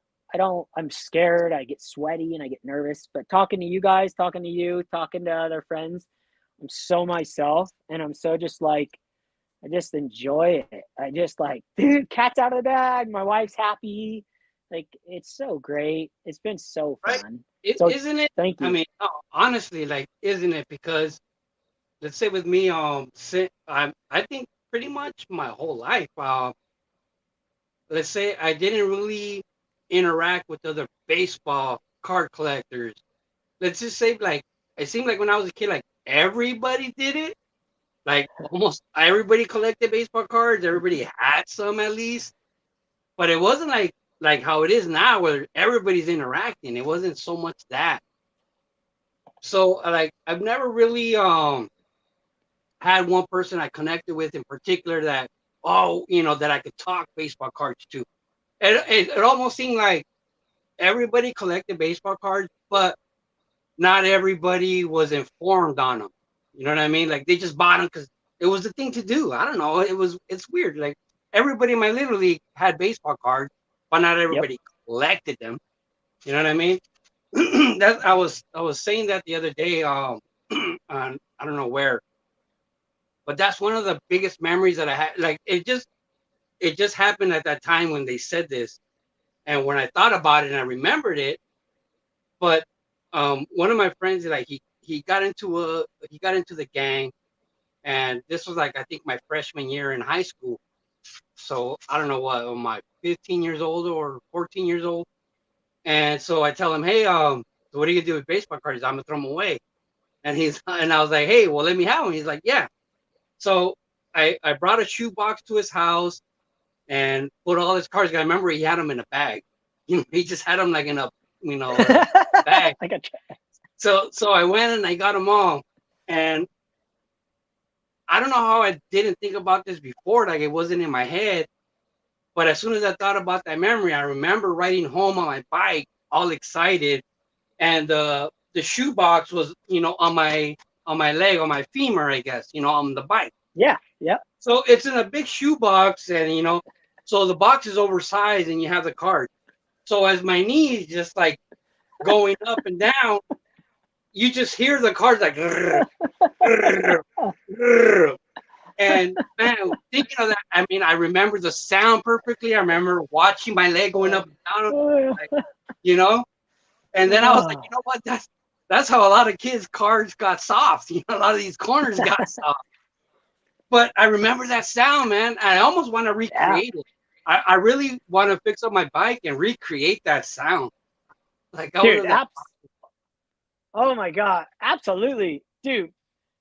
I'm scared. I get sweaty and I get nervous. But talking to you guys, talking to you, talking to other friends, I'm so myself, and I'm so just like, I just enjoy it. I just like, dude, cat's out of the bag. My wife's happy. Like, it's so great. It's been so Right? fun. So Isn't it? thank I you. mean, honestly, like, isn't it? Because let's say with me, I think pretty much my whole life, let's say I didn't really interact with other baseball card collectors. Let's just say, like, it seemed like when I was a kid, like everybody did it. Like almost everybody collected baseball cards. Everybody had some at least, but it wasn't like how it is now, where everybody's interacting. It wasn't so much that. So like I've never really had one person I connected with in particular that, that I could talk baseball cards to. It almost seemed like everybody collected baseball cards, but not everybody was informed on them. You know what I mean? Like they just bought them because it was the thing to do. I don't know. It's weird. Like everybody in my little league had baseball cards, but not Yep. everybody collected them. You know what I mean? That I was saying that the other day. On I don't know where, but that's one of the biggest memories that I had. Like it just happened at that time when they said this, and when I thought about it and I remembered it. But one of my friends, like he got into the gang, And this was like, I think, my freshman year in high school. So I don't know what, am I 15 years old or 14 years old? And so I tell him, hey, so what are you gonna do with baseball cards? I'm gonna throw them away. And I was like, hey, well, let me have them. He's like, yeah. So I brought a shoebox to his house and put all his cards. I remember he had them in a bag. He just had them like in a, in a bag. Like a So I went and I got them all. And I don't know how I didn't think about this before, like it wasn't in my head. But as soon as I thought about that memory, I remember riding home on my bike, all excited, and the shoebox was, on my leg, on my femur, I guess, on the bike. yeah, yeah. So it's in a big shoebox, and so the box is oversized, and you have the card. So as my knees just like going up and down, you just hear the cards like, grrr, grrr, grrr. And man, thinking of that, I mean, I remember the sound perfectly. I remember watching my leg going up and down, like, And then I was like, you know what? That's how a lot of kids' cards got soft. A lot of these corners got soft. But I remember that sound, man. I almost want to recreate it. I really want to fix up my bike and recreate that sound. Like, dude, oh my God, absolutely, dude.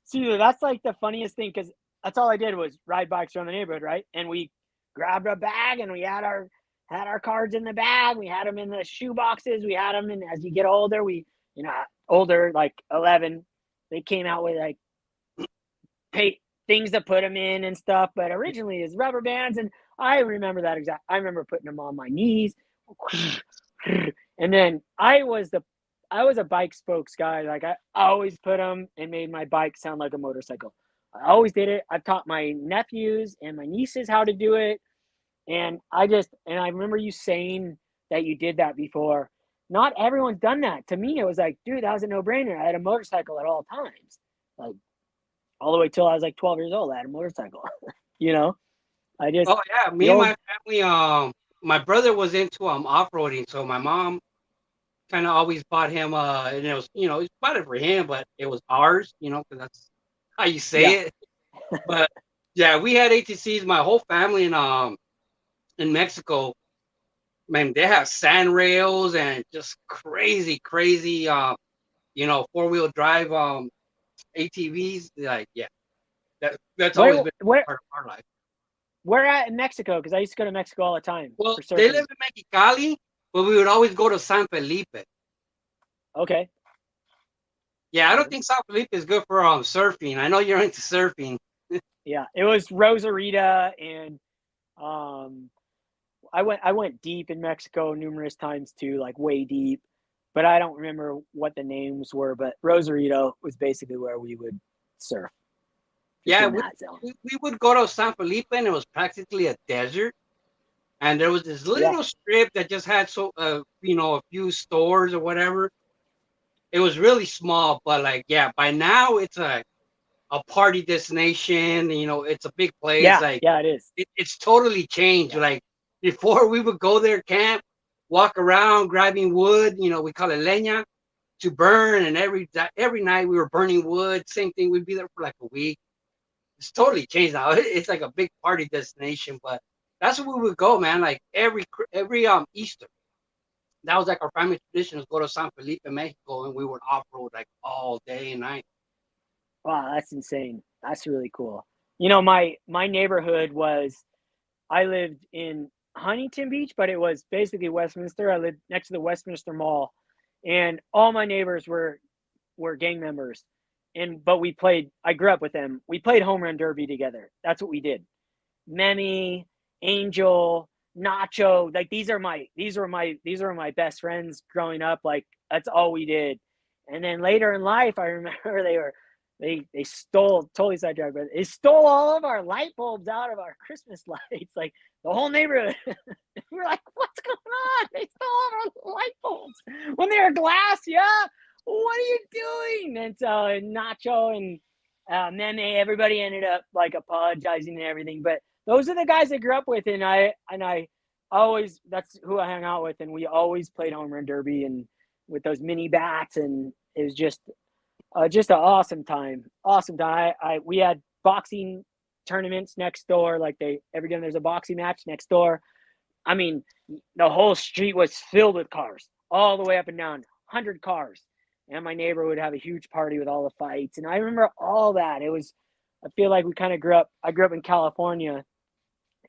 See, that's like the funniest thing, because that's all I did was ride bikes around the neighborhood, right? And we grabbed a bag and we had our cards in the bag. We had them in the shoe boxes. We had them, and as you get older, older, like 11, they came out with like things to put them in and stuff. But originally, it's rubber bands, and I remember that exact. I remember putting them on my knees, and then I was a bike spokes guy. Like I always put them and made my bike sound like a motorcycle. I always did it. I've taught my nephews and my nieces how to do it. And I remember you saying that you did that before. Not everyone's done that. To me, it was like, dude, that was a no-brainer. I had a motorcycle at all times. Like all the way till I was like 12 years old, I had a motorcycle. Oh yeah, me and my family, my brother was into off-roading, so my mom kind of always bought him and it was, he bought it for him, but it was ours, because that's how you say it. But yeah, we had ATCs, my whole family in Mexico. Man, they have sand rails and just crazy, four-wheel drive ATVs. Like, yeah, that's always been part of our life. Where at in Mexico? Because I used to go to Mexico all the time. Well, they live in Mexicali, but we would always go to San Felipe. Okay. Yeah, I don't think San Felipe is good for surfing. I know you're into surfing. Yeah, it was Rosarita, and I went deep in Mexico numerous times too, like way deep, but I don't remember what the names were. But Rosarito was basically where we would surf. Yeah, we would go to San Felipe, and it was practically a desert. And there was this little strip that just had a few stores or whatever. It was really small, but like, yeah, by now it's a party destination. It's a big place. Yeah, it is. It's totally changed. Yeah. Like before, we would go there, camp, walk around, grabbing wood. We call it leña, to burn. And every night we were burning wood. Same thing. We'd be there for like a week. It's totally changed now. It's like a big party destination, but that's where we would go, man. Like every Easter, that was like our family tradition, was go to San Felipe, Mexico, and we would off-road like all day and night. Wow, that's insane. That's really cool. My neighborhood I lived in Huntington Beach, but it was basically Westminster. I lived next to the Westminster Mall, and all my neighbors were gang members. But I grew up with them. We played home run derby together. That's what we did. Memi, Angel, Nacho, like these are my best friends growing up. Like that's all we did. And then later in life, I remember they stole, totally sidetracked, but they stole all of our light bulbs out of our Christmas lights, like the whole neighborhood. We're like, what's going on? They stole all of our light bulbs when they were glass. Yeah. What are you doing? And so Nacho and Meme, everybody ended up like apologizing and everything. But those are the guys I grew up with, and I always, that's who I hung out with, and we always played home run derby and with those mini bats, and it was just an awesome time. We had boxing tournaments next door. Like every time there's a boxing match next door. I mean, the whole street was filled with cars all the way up and down, 100 cars. And my neighbor would have a huge party with all the fights. And I remember all that. I feel like we kind of I grew up in California,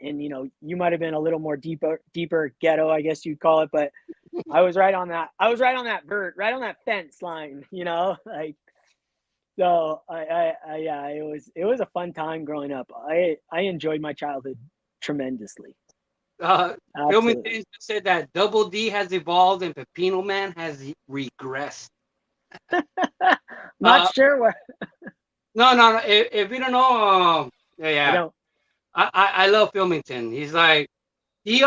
and, you might've been a little more deeper ghetto, I guess you'd call it. But I was right on that. I was right on that fence line, like, so yeah, it was a fun time growing up. I enjoyed my childhood tremendously. Filmington said that Double D has evolved and Pepino Man has regressed. Not sure what. No. If you don't know, I don't. I love Filmington. He's like, he's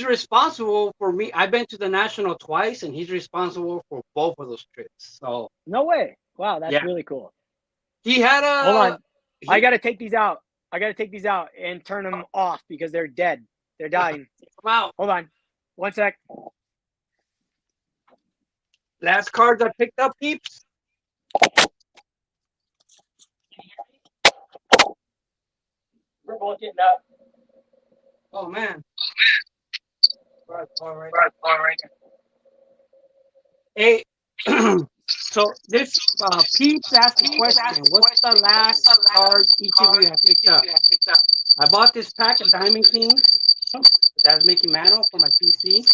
responsible for me. I've been to the National twice, and he's responsible for both of those trips. So no way. Wow, that's really cool. He had a. Hold on. I got to take these out. And turn them off because they're dead. They're dying. Come out. Hold on. One sec. Last cards I picked up, peeps. We're both getting up. Oh, man. Right. Hey, so this peeps asked the question, what's the last card each of you have picked up? I bought this pack of Diamond Kings. That's Mickey Mantle for my PC.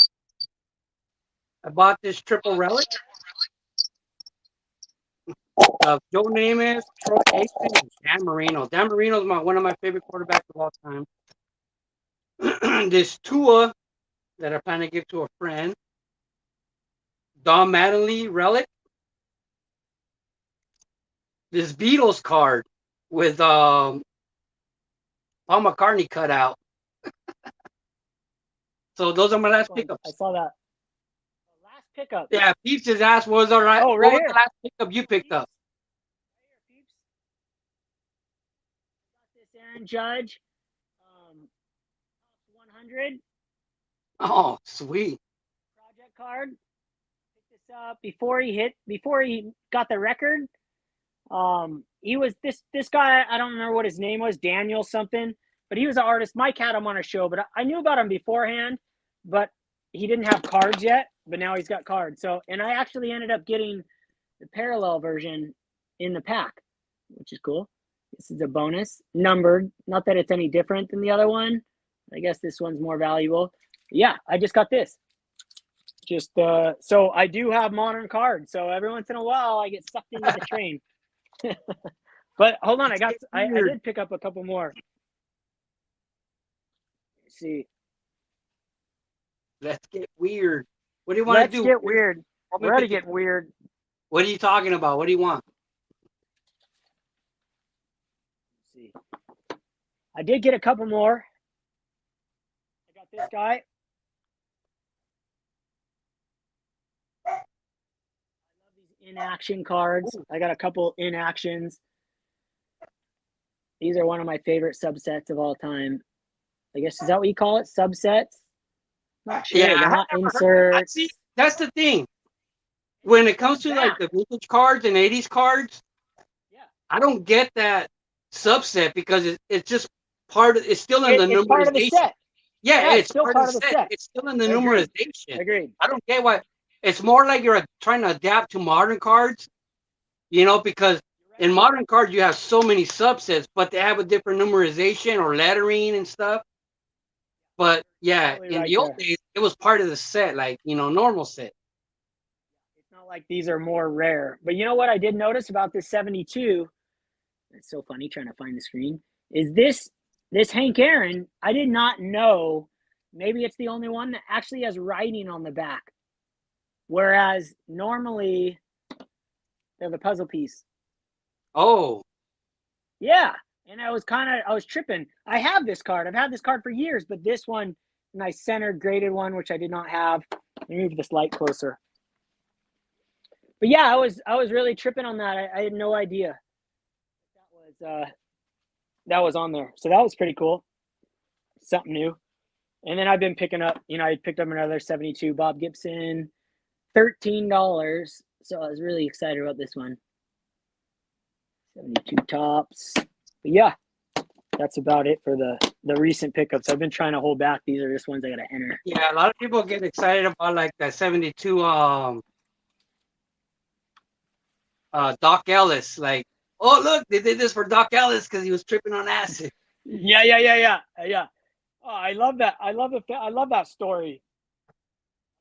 I bought this triple relic. Joe Namath, Troy Aikman, and Dan Marino. Dan Marino is one of my favorite quarterbacks of all time. This Tua that I plan to give to a friend. Don Mattingly relic. This Beatles card with Paul McCartney cut out. So those are my last pickups. I saw that. Last pickup. Yeah, Peeps just asked what was all right. Oh, right. What was the last pickup you picked up? Right here, Peeps. Got this Aaron Judge. 100. Oh, sweet. Project card. Picked this up before he got the record. He was this guy, I don't remember what his name was, Daniel something, but he was an artist. Mike had him on a show, but I knew about him beforehand, but he didn't have cards yet, but now he's got cards. So, and I actually ended up getting the parallel version in the pack, which is cool. This is a bonus, numbered. Not that it's any different than the other one. I guess this one's more valuable. Yeah, I just got this. So I do have modern cards. So every once in a while I get sucked into the train. But hold on, I did pick up a couple more. Let's see. Let's get weird. What do you want to do? Let's get weird. We're ready to get weird. What are you talking about? What do you want? Let's see. I did get a couple more. I got this guy. I love these in-action cards. I got a couple in-actions. These are one of my favorite subsets of all time. I guess, is that what you call it? Subsets? Not sure. Yeah, they're not inserts. See, that's the thing. When it comes to like the vintage cards and 80s cards, I don't get that subset because it's just part of it's still in the numerization. Part of the set. Yeah, it's still part of the set. It's still in the numerization. Agreed. I don't get why. It's more like you're trying to adapt to modern cards, because in modern cards you have so many subsets, but they have a different numerization or lettering and stuff. But yeah, in the old days, it was part of the set, like, normal set. It's not like these are more rare. But you know what I did notice about this 72? It's so funny trying to find the screen. Is this Hank Aaron, I did not know, maybe it's the only one that actually has writing on the back. Whereas normally they're the puzzle piece. Oh. Yeah. And I was tripping. I have this card. I've had this card for years, but this one, nice centered graded one, which I did not have. Let me move this light closer. But yeah, I was really tripping on that. I had no idea that was on there. So that was pretty cool. Something new. And then I've been picking up, I picked up another 72 Bob Gibson, $13. So I was really excited about this one. 72 tops. But yeah, that's about it for the recent pickups. I've been trying to hold back. These are just ones I gotta enter. Yeah, a lot of people get excited about like that 72 Doc Ellis. Like, oh look, they did this for Doc Ellis because he was tripping on acid. Yeah. Oh, I love that. I love that story. I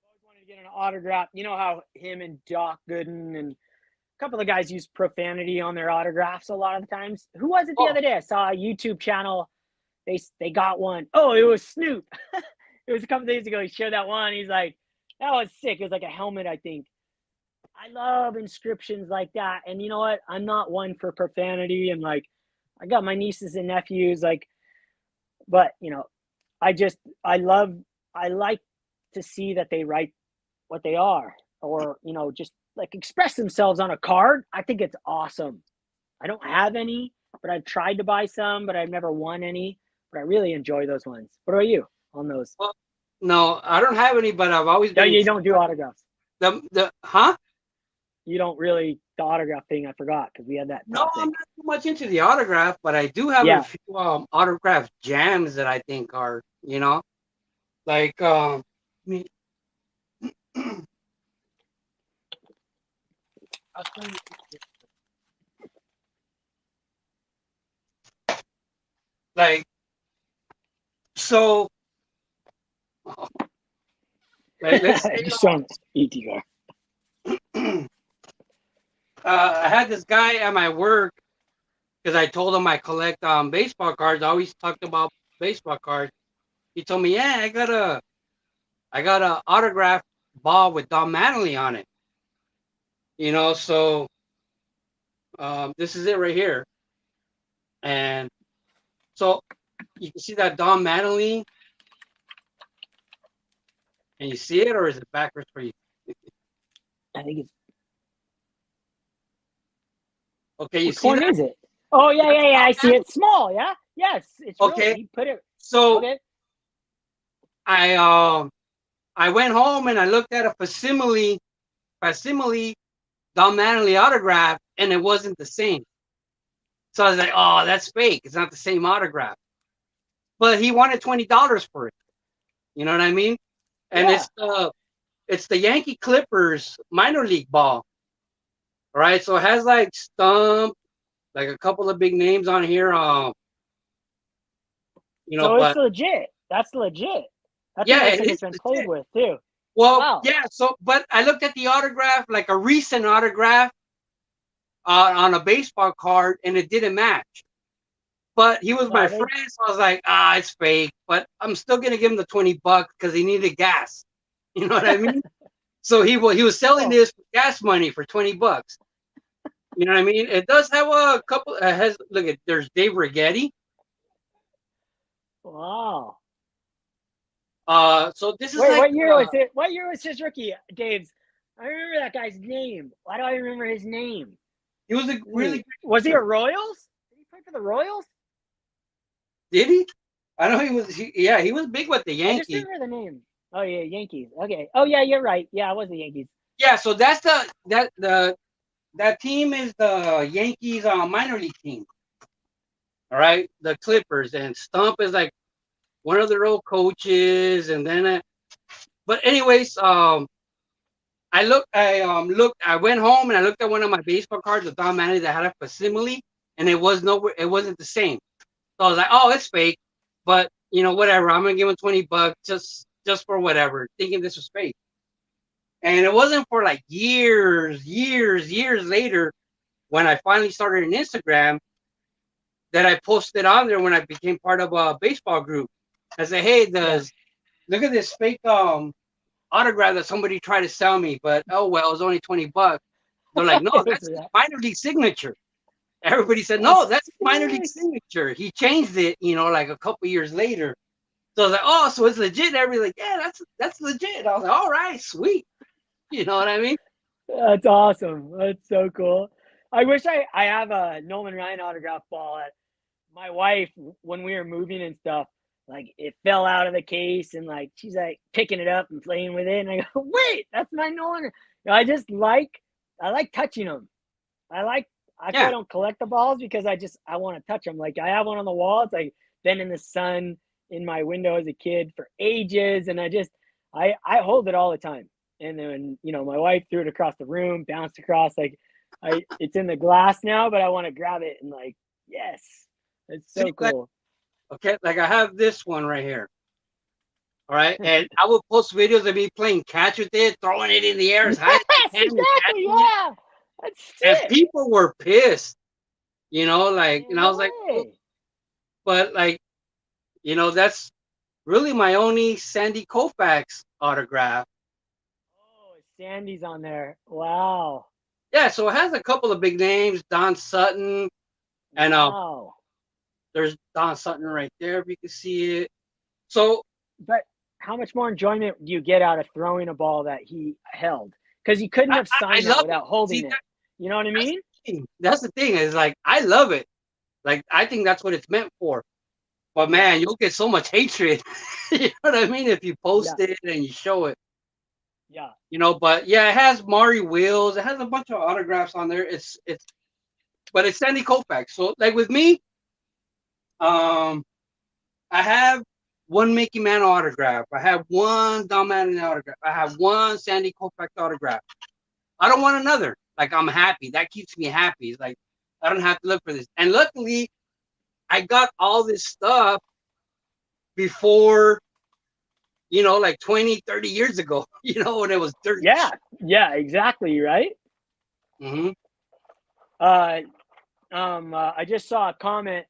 always wanted to get an autograph. You know how him and Doc Gooden and a couple of guys use profanity on their autographs a lot of the times. Who was it the other day? I saw a YouTube channel. They got one. Oh, it was Snoop. It was a couple days ago. He shared that one. He's like, that was sick. It was like a helmet, I think. I love inscriptions like that. And you know what? I'm not one for profanity. And like, I got my nieces and nephews, like, but you know, I like to see that they write what they are, or, you know, just like express themselves on a card. I think it's awesome. I don't have any, but I've tried to buy some, but I've never won any. But I really enjoy those ones. What about you on those? Well, no, I don't have any, but I've always No, been. you don't do autographs. Huh? You don't really the autograph thing. I forgot because we had that. No, I'm not too much into the autograph, but I do have a few autograph jams that I think are, you know, like me. Like, so, like, let's say, Just showing ETR. I had this guy at my work because I told him I collect baseball cards. I always talked about baseball cards. He told me, "Yeah, I got a autograph ball with Don Mattingly on it." You know, so this is it right here, and so you can see that Don Mattingly, and you see it, or is it backwards for you? I think it's. Okay, you Which see one that? is it? Oh yeah. I see it. Small. Yeah. Yes. It's Okay. Really, you put it. So Okay. I went home and I looked at a facsimile Don Mattingly autograph, and it wasn't the same. So I was like, "Oh, that's fake. It's not the same autograph." But he wanted $20 for it. You know what I mean? And it's the Yankee Clippers minor league ball. All right, so it has like Stump, like a couple of big names on here. You know, So but it's legit. That's legit. That thing yeah, looks it like is it's been legit. played with too. Well, Wow. yeah. So, but I looked at the autograph, like a recent autograph, on a baseball card, and it didn't match. But he was my friend, so I was like, it's fake. But I'm still gonna give him the $20 because he needed gas. You know what I mean? So he was selling this for gas money for $20. You know what I mean? It does have a couple. There's Dave Righetti. Wow. So this is Wait, like. what year was it? What year was his rookie, Dave's? I remember that guy's name. Why do I remember his name? He was a really. Was he a Royals? Did he play for the Royals? Did he? I know he was. He was big with the Yankees. I just remember the name. Oh yeah, Yankees. Okay. Oh yeah, you're right. Yeah, it was the Yankees. Yeah, so that's that team is the Yankees minor league team. All right, the Clippers, and Stump is like one of their old coaches, and then. But anyways, I went home and I looked at one of my baseball cards with Don Mattingly that had a facsimile, and it wasn't the same. So I was like, oh, it's fake, but you know, whatever. I'm gonna give him $20 just for whatever, thinking this was fake. And it wasn't for like years later when I finally started an Instagram that I posted on there when I became part of a baseball group. I said, hey, look at this fake autograph that somebody tried to sell me, but oh well, it was only $20. They're like, no, that's his minor league signature. Everybody said, no, that's his minor league signature. He changed it, you know, like a couple years later. So I was like, oh, so it's legit. Everybody's like, yeah, that's legit. I was like, all right, sweet. You know what I mean? That's awesome. That's so cool. I wish I have a Nolan Ryan autograph ball. My wife, when we were moving and stuff, like it fell out of the case, and like she's like picking it up and playing with it, and I go, wait, that's my Nolan. You know, I like touching them. I I Yeah. don't collect the balls because I want to touch them. Like I have one on the wall. It's like been in the sun in my window as a kid for ages, and I hold it all the time. And then my wife threw it across the room, bounced across. Like it's in the glass now, but I want to grab it and like yes, it's so See, like, cool. okay, like I have this one right here. All right, and I would post videos of me playing catch with it, throwing it in the air as high as I Yes, can, and exactly. catching it. Yeah, that's And sick. people were pissed, like, and I No was like, oh, way. but like, that's really my only Sandy Koufax autograph. Oh, Sandy's on there. Wow. Yeah, so it has a couple of big names, Don Sutton, and Wow. there's Don Sutton right there if you can see it. So But how much more enjoyment do you get out of throwing a ball that he held? Because you couldn't have I signed that love it. without holding See, it. You know what I mean? that's the thing is like I love it. Like I think that's what it's meant for. But Yeah. man, you'll get so much hatred. You know what I mean? If you Yeah. post it and you show it. Yeah. But yeah, it has Maury Wills. It has a bunch of autographs on there. But it's Sandy Koufax. So like with me, I have one Mickey Mantle autograph. I have one Don Manning autograph. I have one Sandy Koufax autograph. I don't want another. Like I'm happy. That keeps me happy. It's like I don't have to look for this. And luckily, I got all this stuff before, like 20, 30 years ago, when it was dirt. Yeah. Yeah. Exactly. Right. Mm-hmm. I just saw a comment.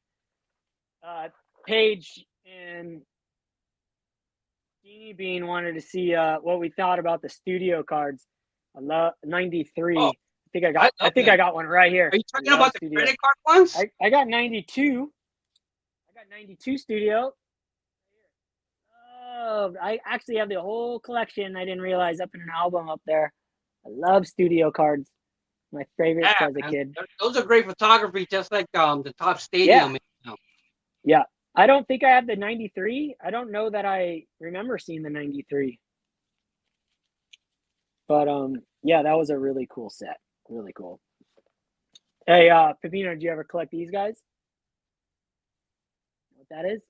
Paige and Steenie Bean wanted to see what we thought about the studio cards. I love 93. Oh, I think I got one right here. Are you talking about the studio. credit card ones? I got 92. I got 92 studio. Oh, I actually have the whole collection. I didn't realize up in an album up there. I love studio cards. My favorites Yeah, as a man. kid. Those are great photography, just like the top stadium. Yeah. Yeah. I don't think I have the 93. I don't know that I remember seeing the 93. But yeah, that was a really cool set. Really cool. Hey, Pepino, did you ever collect these guys? What that is?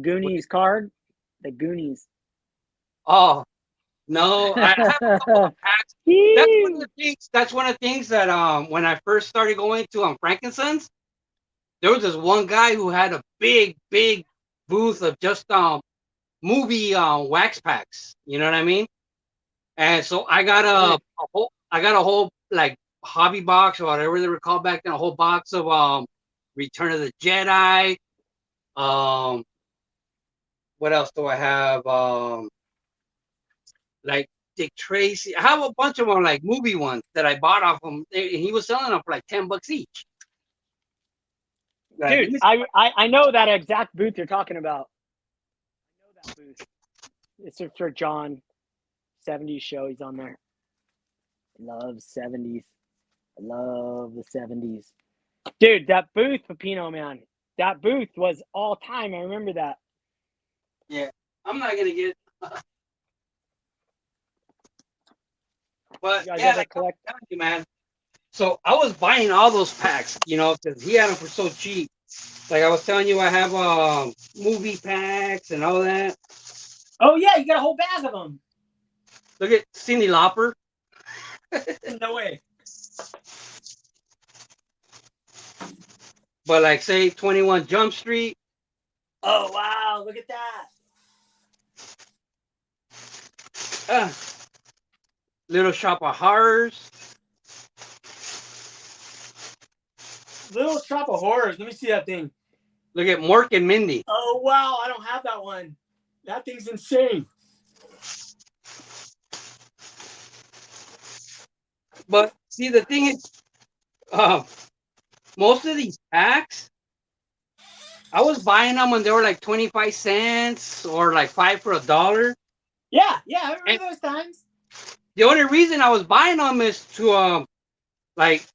Goonies card. The Goonies. Oh no, I have a couple of packs. That's one of the things that when I first started going to Frankincense, there was this one guy who had a big booth of just movie wax packs. You know what I mean? And so I got a whole like hobby box or whatever they were called back then, a whole box of Return of the Jedi. What else do I have? Like Dick Tracy. I have a bunch of them, like movie ones that I bought off him. He was selling them for like $10 each. Dude, I know that exact booth you're talking about. I know that booth. It's for John. 70s show. He's on there. Love 70s. I love the 70s. Dude, that booth, Pepino, man. That booth was all time. I remember that. Yeah, I'm not gonna get. But yeah, like I'm telling you, man. So I was buying all those packs, because he had them for so cheap. Like I was telling you, I have movie packs and all that. Oh yeah, you got a whole bag of them. Look at Cyndi Lauper. No way. But like, say 21 Jump Street. Oh wow! Look at that. Little Shop of Horrors. Little Shop of Horrors. Let me see that thing. Look at Mork and Mindy. Oh wow! I don't have that one. That thing's insane. But see, the thing is, most of these packs, I was buying them when they were like 25 cents or like 5 for $1. Yeah, I remember those times. The only reason I was buying them is to like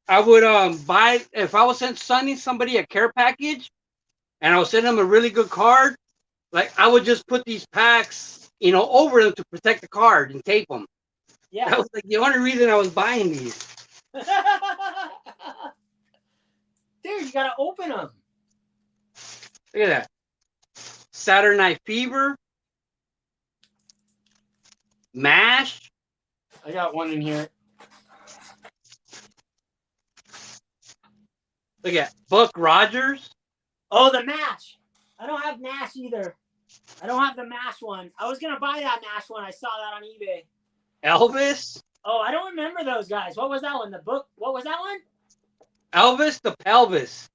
I would buy if I was sending somebody a care package and I was sending them a really good card, like I would just put these packs, over them to protect the card and tape them. Yeah. That was like the only reason I was buying these. Dude, you gotta open them. Look at that. Saturday Night Fever. MASH. I got one in here. Look at Buck Rogers. Oh, the MASH. I don't have MASH either. I don't have the MASH one. I was gonna buy that MASH one. I saw that on eBay. Elvis. Oh, I don't remember those guys. What was that one? The book. What was that one? Elvis the Pelvis.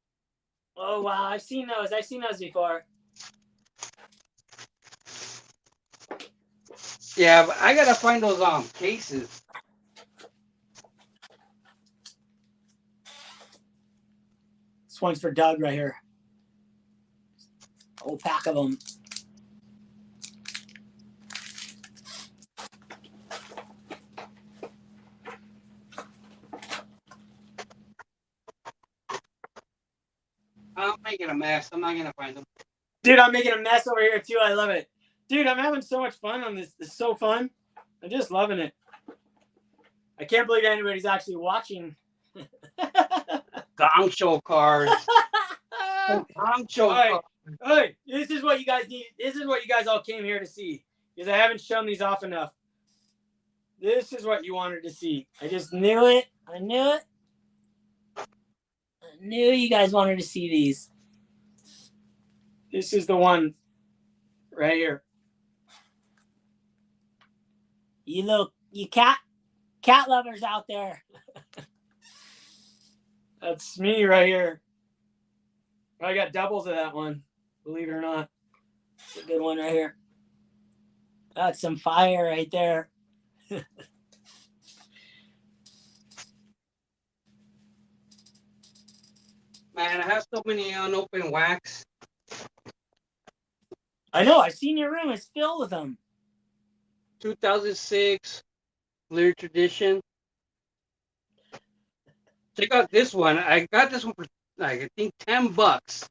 Oh wow, I've seen those. I've seen those before. Yeah, but I gotta find those cases. This one's for Doug right here. A whole pack of them. I'm making a mess. I'm not gonna find them. Dude, I'm making a mess over here too. I love it. Dude, I'm having so much fun on this. It's so fun. I'm just loving it. I can't believe anybody's actually watching. Gong show cards. Gong show cards. Hey, this is what you guys need. This is what you guys all came here to see. Because I haven't shown these off enough. This is what you wanted to see. I just knew it. I knew it. I knew you guys wanted to see these. This is the one right here. You cat lovers out there. That's me right here. I got doubles of that one, believe it or not. It's a good one right here. That's some fire right there. Man, I have so many unopened wax. I know. I've seen your room. It's filled with them. 2006 Lear Tradition. Check out this one. I got this one for like I think $10.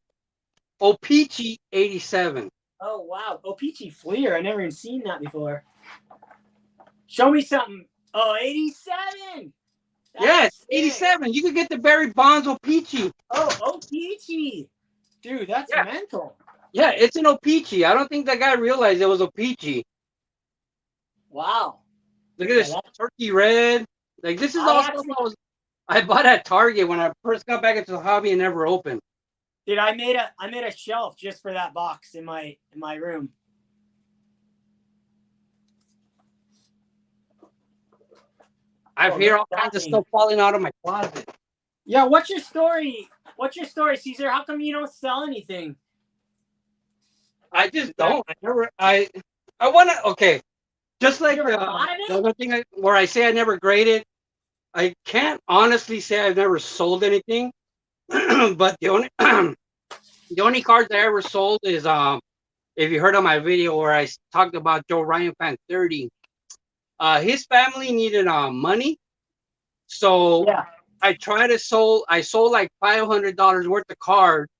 Opeachy 87. Oh wow, Opeachy Fleer. I never even seen that before. Show me something. Oh, 87. Yes, 87. You could get the Barry Bonds Opeachy. Oh, Opeachy. Dude, that's mental. Yeah, it's an Opeachy. I don't think that guy realized it was Opeachy. Wow. Look at this turkey red. Like this is all stuff I bought at Target when I first got back into the hobby and never opened. Dude, I made a shelf just for that box in my room. I've heard all kinds of stuff falling out of my closet. Yeah, what's your story? What's your story, Caesar? How come you don't sell anything? I just don't. I want to. Okay, just like the other thing where I say I never graded. I can't honestly say I've never sold anything, but the only cards I ever sold is if you heard on my video where I talked about Joe Ryan fan 30. His family needed money, so I sold like $500 worth of cards,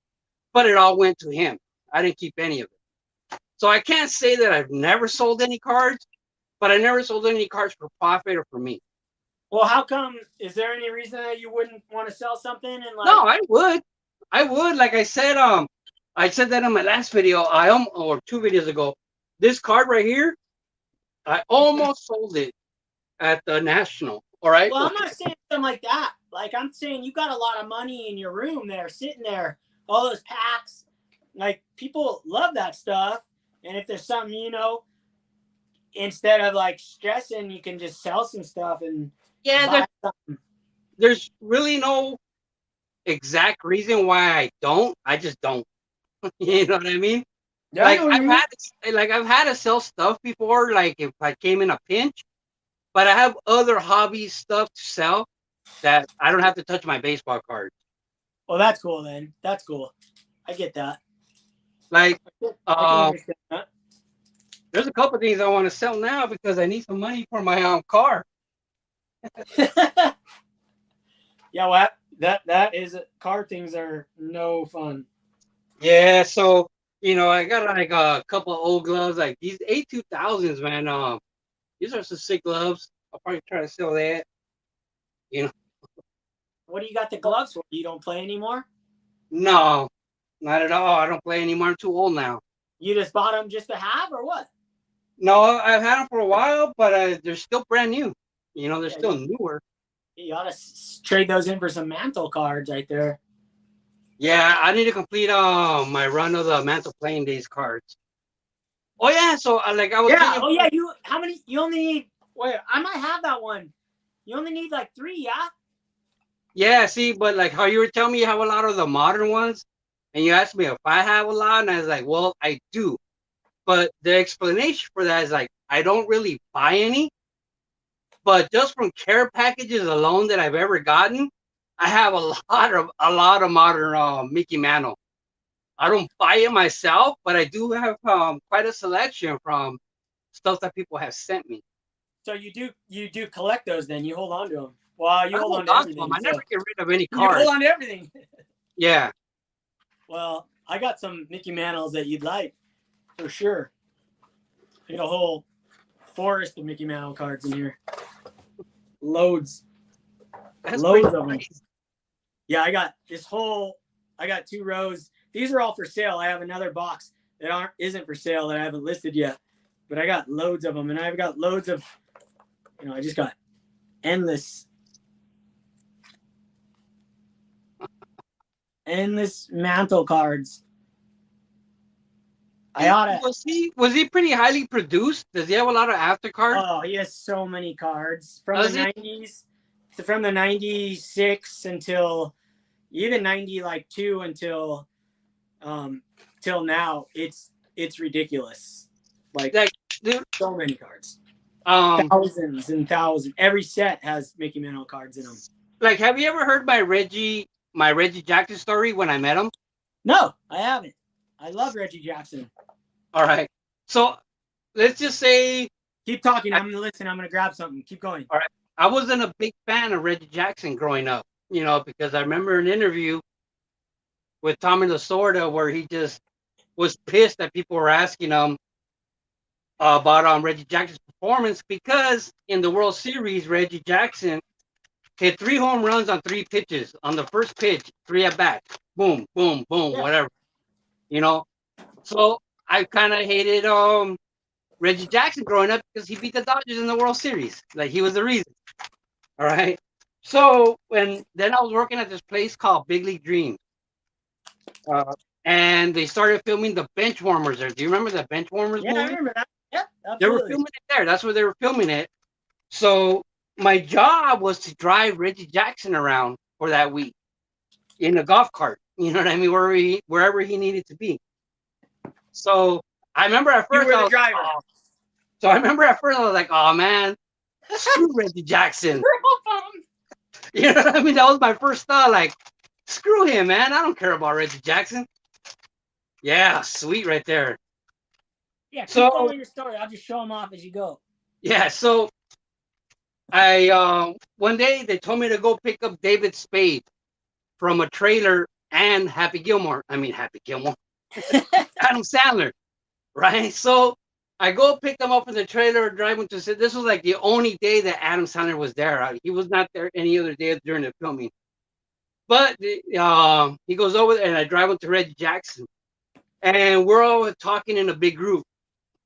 but it all went to him. I didn't keep any of it. So I can't say that I've never sold any cards, but I never sold any cards for profit or for me. Well, how come? Is there any reason that you wouldn't want to sell something? And like, no, I would. Like I said that in my last video, or 2 videos ago. This card right here, I almost sold it at the National. All right. Well, I'm not saying something like that. Like I'm saying, you got a lot of money in your room there, sitting there, all those packs. Like people love that stuff, and if there's something, instead of like stressing, you can just sell some stuff and there's really no exact reason why I don't. I just don't. You know what I mean? Yeah, like I've had to sell stuff before, like if I came in a pinch, but I have other hobby stuff to sell that I don't have to touch my baseball cards. Well, that's cool then. That's cool. I get that. Like, there's a couple things I want to sell now because I need some money for my car. Yeah, well, that is car things are no fun. Yeah, so I got like a couple of old gloves, like these A2000s, man. These are some sick gloves. I'll probably try to sell that. What do you got the gloves for? You don't play anymore? No, not at all. I don't play anymore. I'm too old now. You just bought them just to have, or what? No, I've had them for a while, but they're still brand new. You know, they're Yeah, still newer. you ought to trade those in for some Mantle cards right there. Yeah, I need to complete my run of the Mantle playing days cards. Oh yeah, so like I was Yeah. thinking. Oh yeah. How many? You only need. Wait, I might have that one. You only need like 3, yeah. Yeah, see, but like how you were telling me you have a lot of the modern ones, and you asked me if I have a lot, and I was like, well, I do. But the explanation for that is like I don't really buy any, but just from care packages alone that I've ever gotten, I have a lot of modern Mickey Mantle. I don't buy it myself, but I do have quite a selection from stuff that people have sent me. So you do collect those then? You hold on to them. Well, you I hold hold on to on to them. everything. I So never get rid of any you cards. hold on to everything. Yeah. Well, I got some Mickey Mantles that you'd like, for sure. I got a whole forest of Mickey Mantle cards in here. Loads. That's Loads pretty of them. nice. Yeah, I got 2 rows. These are all for sale. I have another box that isn't for sale that I haven't listed yet. But I got loads of them, and I've got loads of, I just got endless Mantle cards. I ought to. Was he pretty highly produced? Does he have a lot of aftercard? Oh, he has so many cards from Does the he? 90s, from the 96 until even 90 like 2 until till now. It's ridiculous. Like Like, dude, so many cards. um, Thousands and thousands. Every set has Mickey Mantle cards in them. like, have you ever heard my Reggie Jackson story when I met him? No, I haven't. I love Reggie Jackson. All right. So let's just say, Keep talking. I'm gonna listen. I'm gonna grab something. Keep going. all right, I wasn't a big fan of Reggie Jackson growing up, because I remember an interview with Tommy Lasorda where he just was pissed that people were asking him about Reggie Jackson's performance because in the World Series, Reggie Jackson hit 3 home runs on 3 pitches. On the first pitch, 3 at bat. Boom, boom, boom, Yeah. whatever. So I kind of hated Reggie Jackson growing up because he beat the Dodgers in the World Series. Like he was the reason. All right. So then I was working at this place called Big League Dream, and they started filming the bench warmers there. Do you remember the bench warmers Yeah, I movie? remember that. Yeah, They were absolutely. filming it there. That's where they were filming it. So my job was to drive Reggie Jackson around for that week in a golf cart. You know what I mean? Wherever he needed to be. So I remember at You first were I the was driver. like, oh man, screw Reggie Jackson. You know what I mean? That was my first thought. Like, screw him, man. I don't care about Reggie Jackson. Yeah, sweet right there. Yeah, keep So following your story. I'll just show them off as you go. yeah, so I one day they told me to go pick up David Spade from a trailer and Happy Gilmore. Adam Sandler, right? So I go pick them up in the trailer, drive them to. This was like the only day that Adam Sandler was there. He was not there any other day during the filming. But he goes over there, and I drive him to Reggie Jackson, and we're all talking in a big group.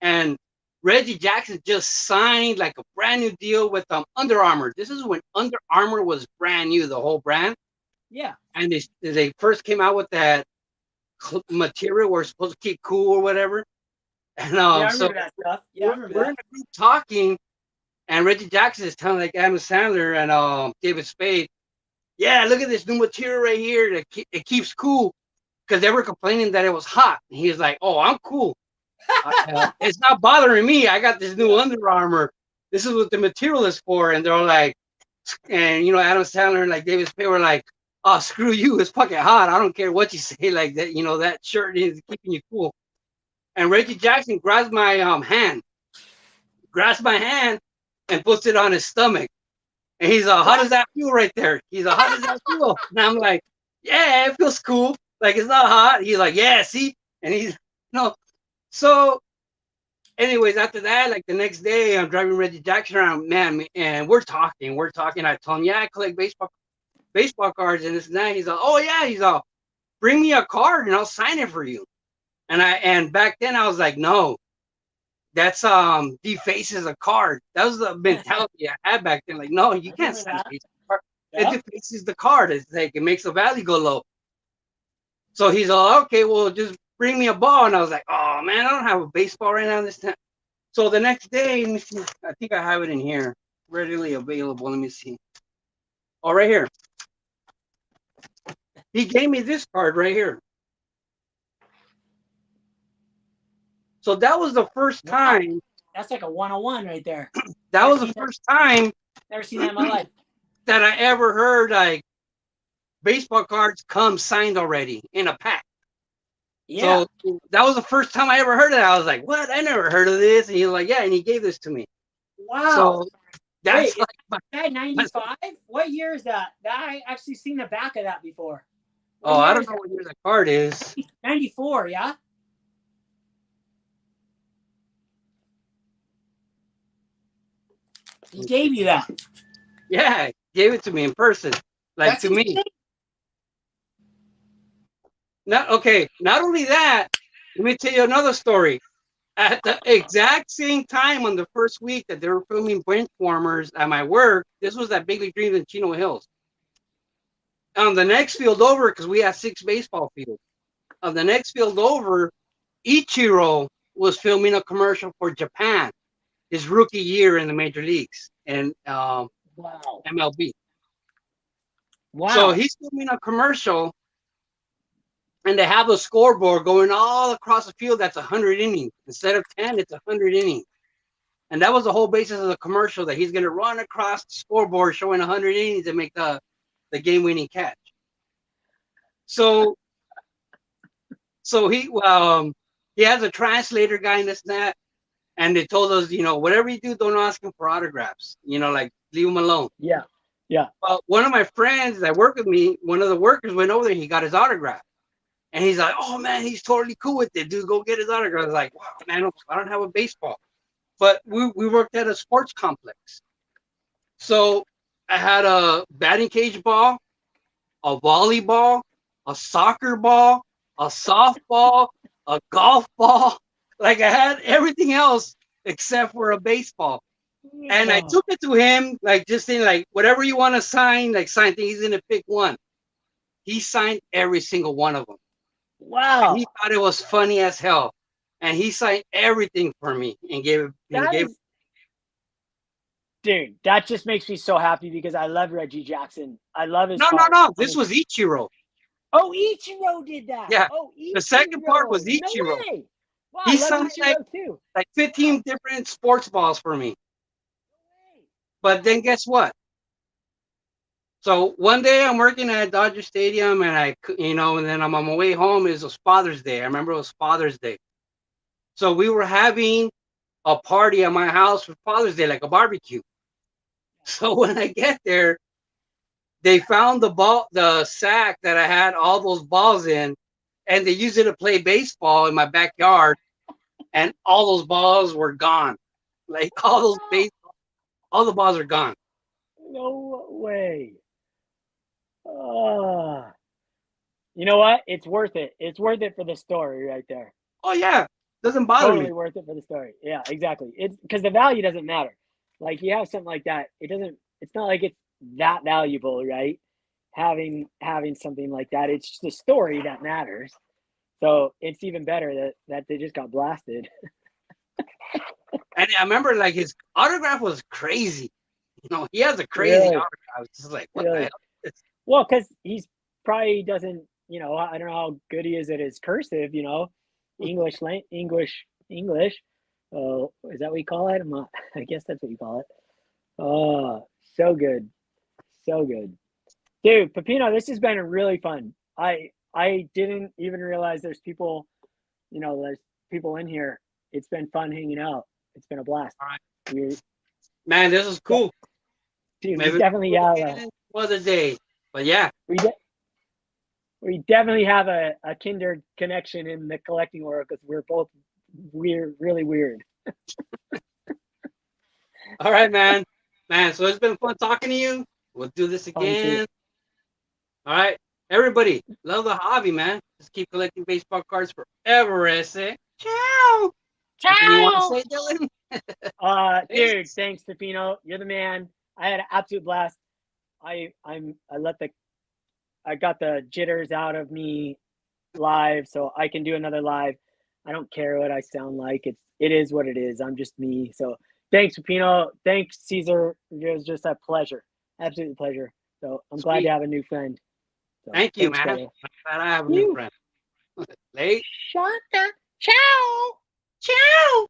And Reggie Jackson just signed like a brand new deal with Under Armour. This is when Under Armour was brand new, the whole brand. Yeah. And they first came out with that material where it's supposed to keep cool or whatever. And Yeah, I remember that stuff. Yeah, I remember we're in a group talking, and Reggie Jackson is telling like Adam Sandler and David Spade, yeah, look at this new material right here. It keeps cool because they were complaining that it was hot. And he was like, oh, I'm cool. It's not bothering me. I got this new Under Armour. This is what the material is for. And they're like, and Adam Sandler and like David Spade were like, oh, screw you. It's fucking hot. I don't care what you say. Like that, that shirt is keeping you cool. And Reggie Jackson grabs my hand, and puts it on his stomach. And he's like, how does that feel right there? He's like, how does that feel? And I'm like, yeah, it feels cool. Like, it's not hot. He's like, yeah, see? And he's, so anyways, after that, like the next day, I'm driving Reggie Jackson around, man, and we're talking. I told him, yeah, I collect baseball. baseball cards and this and that. He's all, oh yeah, he's all, bring me a card and I'll sign it for you. And back then I was like, no, that's defaces a card. That was the mentality I had back then. Like, no, you can't sign a baseball card. It defaces the card. It's like it makes the value go low. So he's all, okay, well, just bring me a ball. And I was like, oh man, I don't have a baseball right now this time. So the next day, let me see, I think I have it in here, readily available. Let me see. Oh, right here. He gave me this card right here. So that was the first time. That's like a 101 right there. That was the first time. Never seen that in my life. That I ever heard like baseball cards come signed already in a pack. Yeah. So that was the first time I ever heard of it. I was like, what? I never heard of this. And he was like, yeah, and he gave this to me. Wow. So that's like that 95? What year is that? I actually seen the back of that before. I don't know what year the card is. 94, yeah? He gave you that. Yeah, he gave it to me in person. Like that's to insane. Me. Not only that, let me tell you another story. At the exact same time on the first week that they were filming Benchwarmers at my work, this was at Big League Dreams in Chino Hills. On the next field over, because we had 6 baseball fields, on the next field over, Ichiro was filming a commercial for Japan, his rookie year in the major leagues and MLB. Wow. So he's filming a commercial. And they have a scoreboard going all across the field. That's 100 innings. Instead of 10, it's 100 innings. And that was the whole basis of the commercial, that he's going to run across the scoreboard showing 100 innings and make the game-winning catch. So he has a translator guy in this and that. And they told us, whatever you do, don't ask him for autographs. Like leave him alone. Yeah. Yeah. Well, one of my friends that worked with me, one of the workers went over there. He got his autograph. And he's like, oh, man, he's totally cool with it, dude. Go get his autograph. I was like, wow, man, I don't have a baseball. But we worked at a sports complex. So I had a batting cage ball, a volleyball, a soccer ball, a softball, a golf ball. Like I had everything else except for a baseball. And I took it to him, like just saying, like, whatever you want to sign, like sign things, he's going to pick one. He signed every single one of them. Wow. And he thought it was funny as hell. And he signed everything for me and gave it. Dude, that just makes me so happy because I love Reggie Jackson. I love his No. This was Ichiro. Oh, Ichiro did that. Yeah. Oh, Ichiro. The second part was Ichiro. No way. Wow, he signed like 15 different sports balls for me. No way. But then guess what? So one day I'm working at Dodger Stadium and and then I'm on my way home. It was Father's Day. I remember it was Father's Day. So we were having a party at my house for Father's Day, like a barbecue. So when I get there, they found the sack that I had all those balls in, and they used it to play baseball in my backyard, and all those balls were gone. Like all the balls are gone. No way. You know what? It's worth it. It's worth it for the story right there. Oh yeah, doesn't bother me. Worth it for the story. Yeah, exactly. It's because the value doesn't matter. Like you have something like that, it's not like it's that valuable, right? Having something like that, it's just the story that matters. So it's even better that they just got blasted. And I remember like his autograph was crazy. He has a crazy autograph. It's just like what the hell? Well, because he's probably doesn't, I don't know how good he is at his cursive, English. Is that what you call it? I guess that's what you call it. Oh, so good. So good. Dude, Pepino, this has been really fun. I didn't even realize there's people, there's people in here. It's been fun hanging out. It's been a blast. All right. Man, this is cool. Dude, we definitely have another day. But yeah. We definitely have a kindred connection in the collecting world because we're both really weird. All right, man. So it's been fun talking to you. We'll do this again. All right, everybody, love the hobby, man. Just keep collecting baseball cards forever, ese. Ciao. Anything you want to Ciao. say, Dylan? Dude, Peace. thanks, Stefano. You're the man. I had an absolute blast. I got the jitters out of me live, so I can do another live. I don't care what I sound like. It is what it is. I'm just me. So thanks, Pino. Thanks, Caesar. It was just a pleasure. Absolute pleasure. So I'm glad to Sweet. have a new friend. So Thank you, thanks, man. brother. Glad I have a new You friend. Late. shut the ciao. Ciao.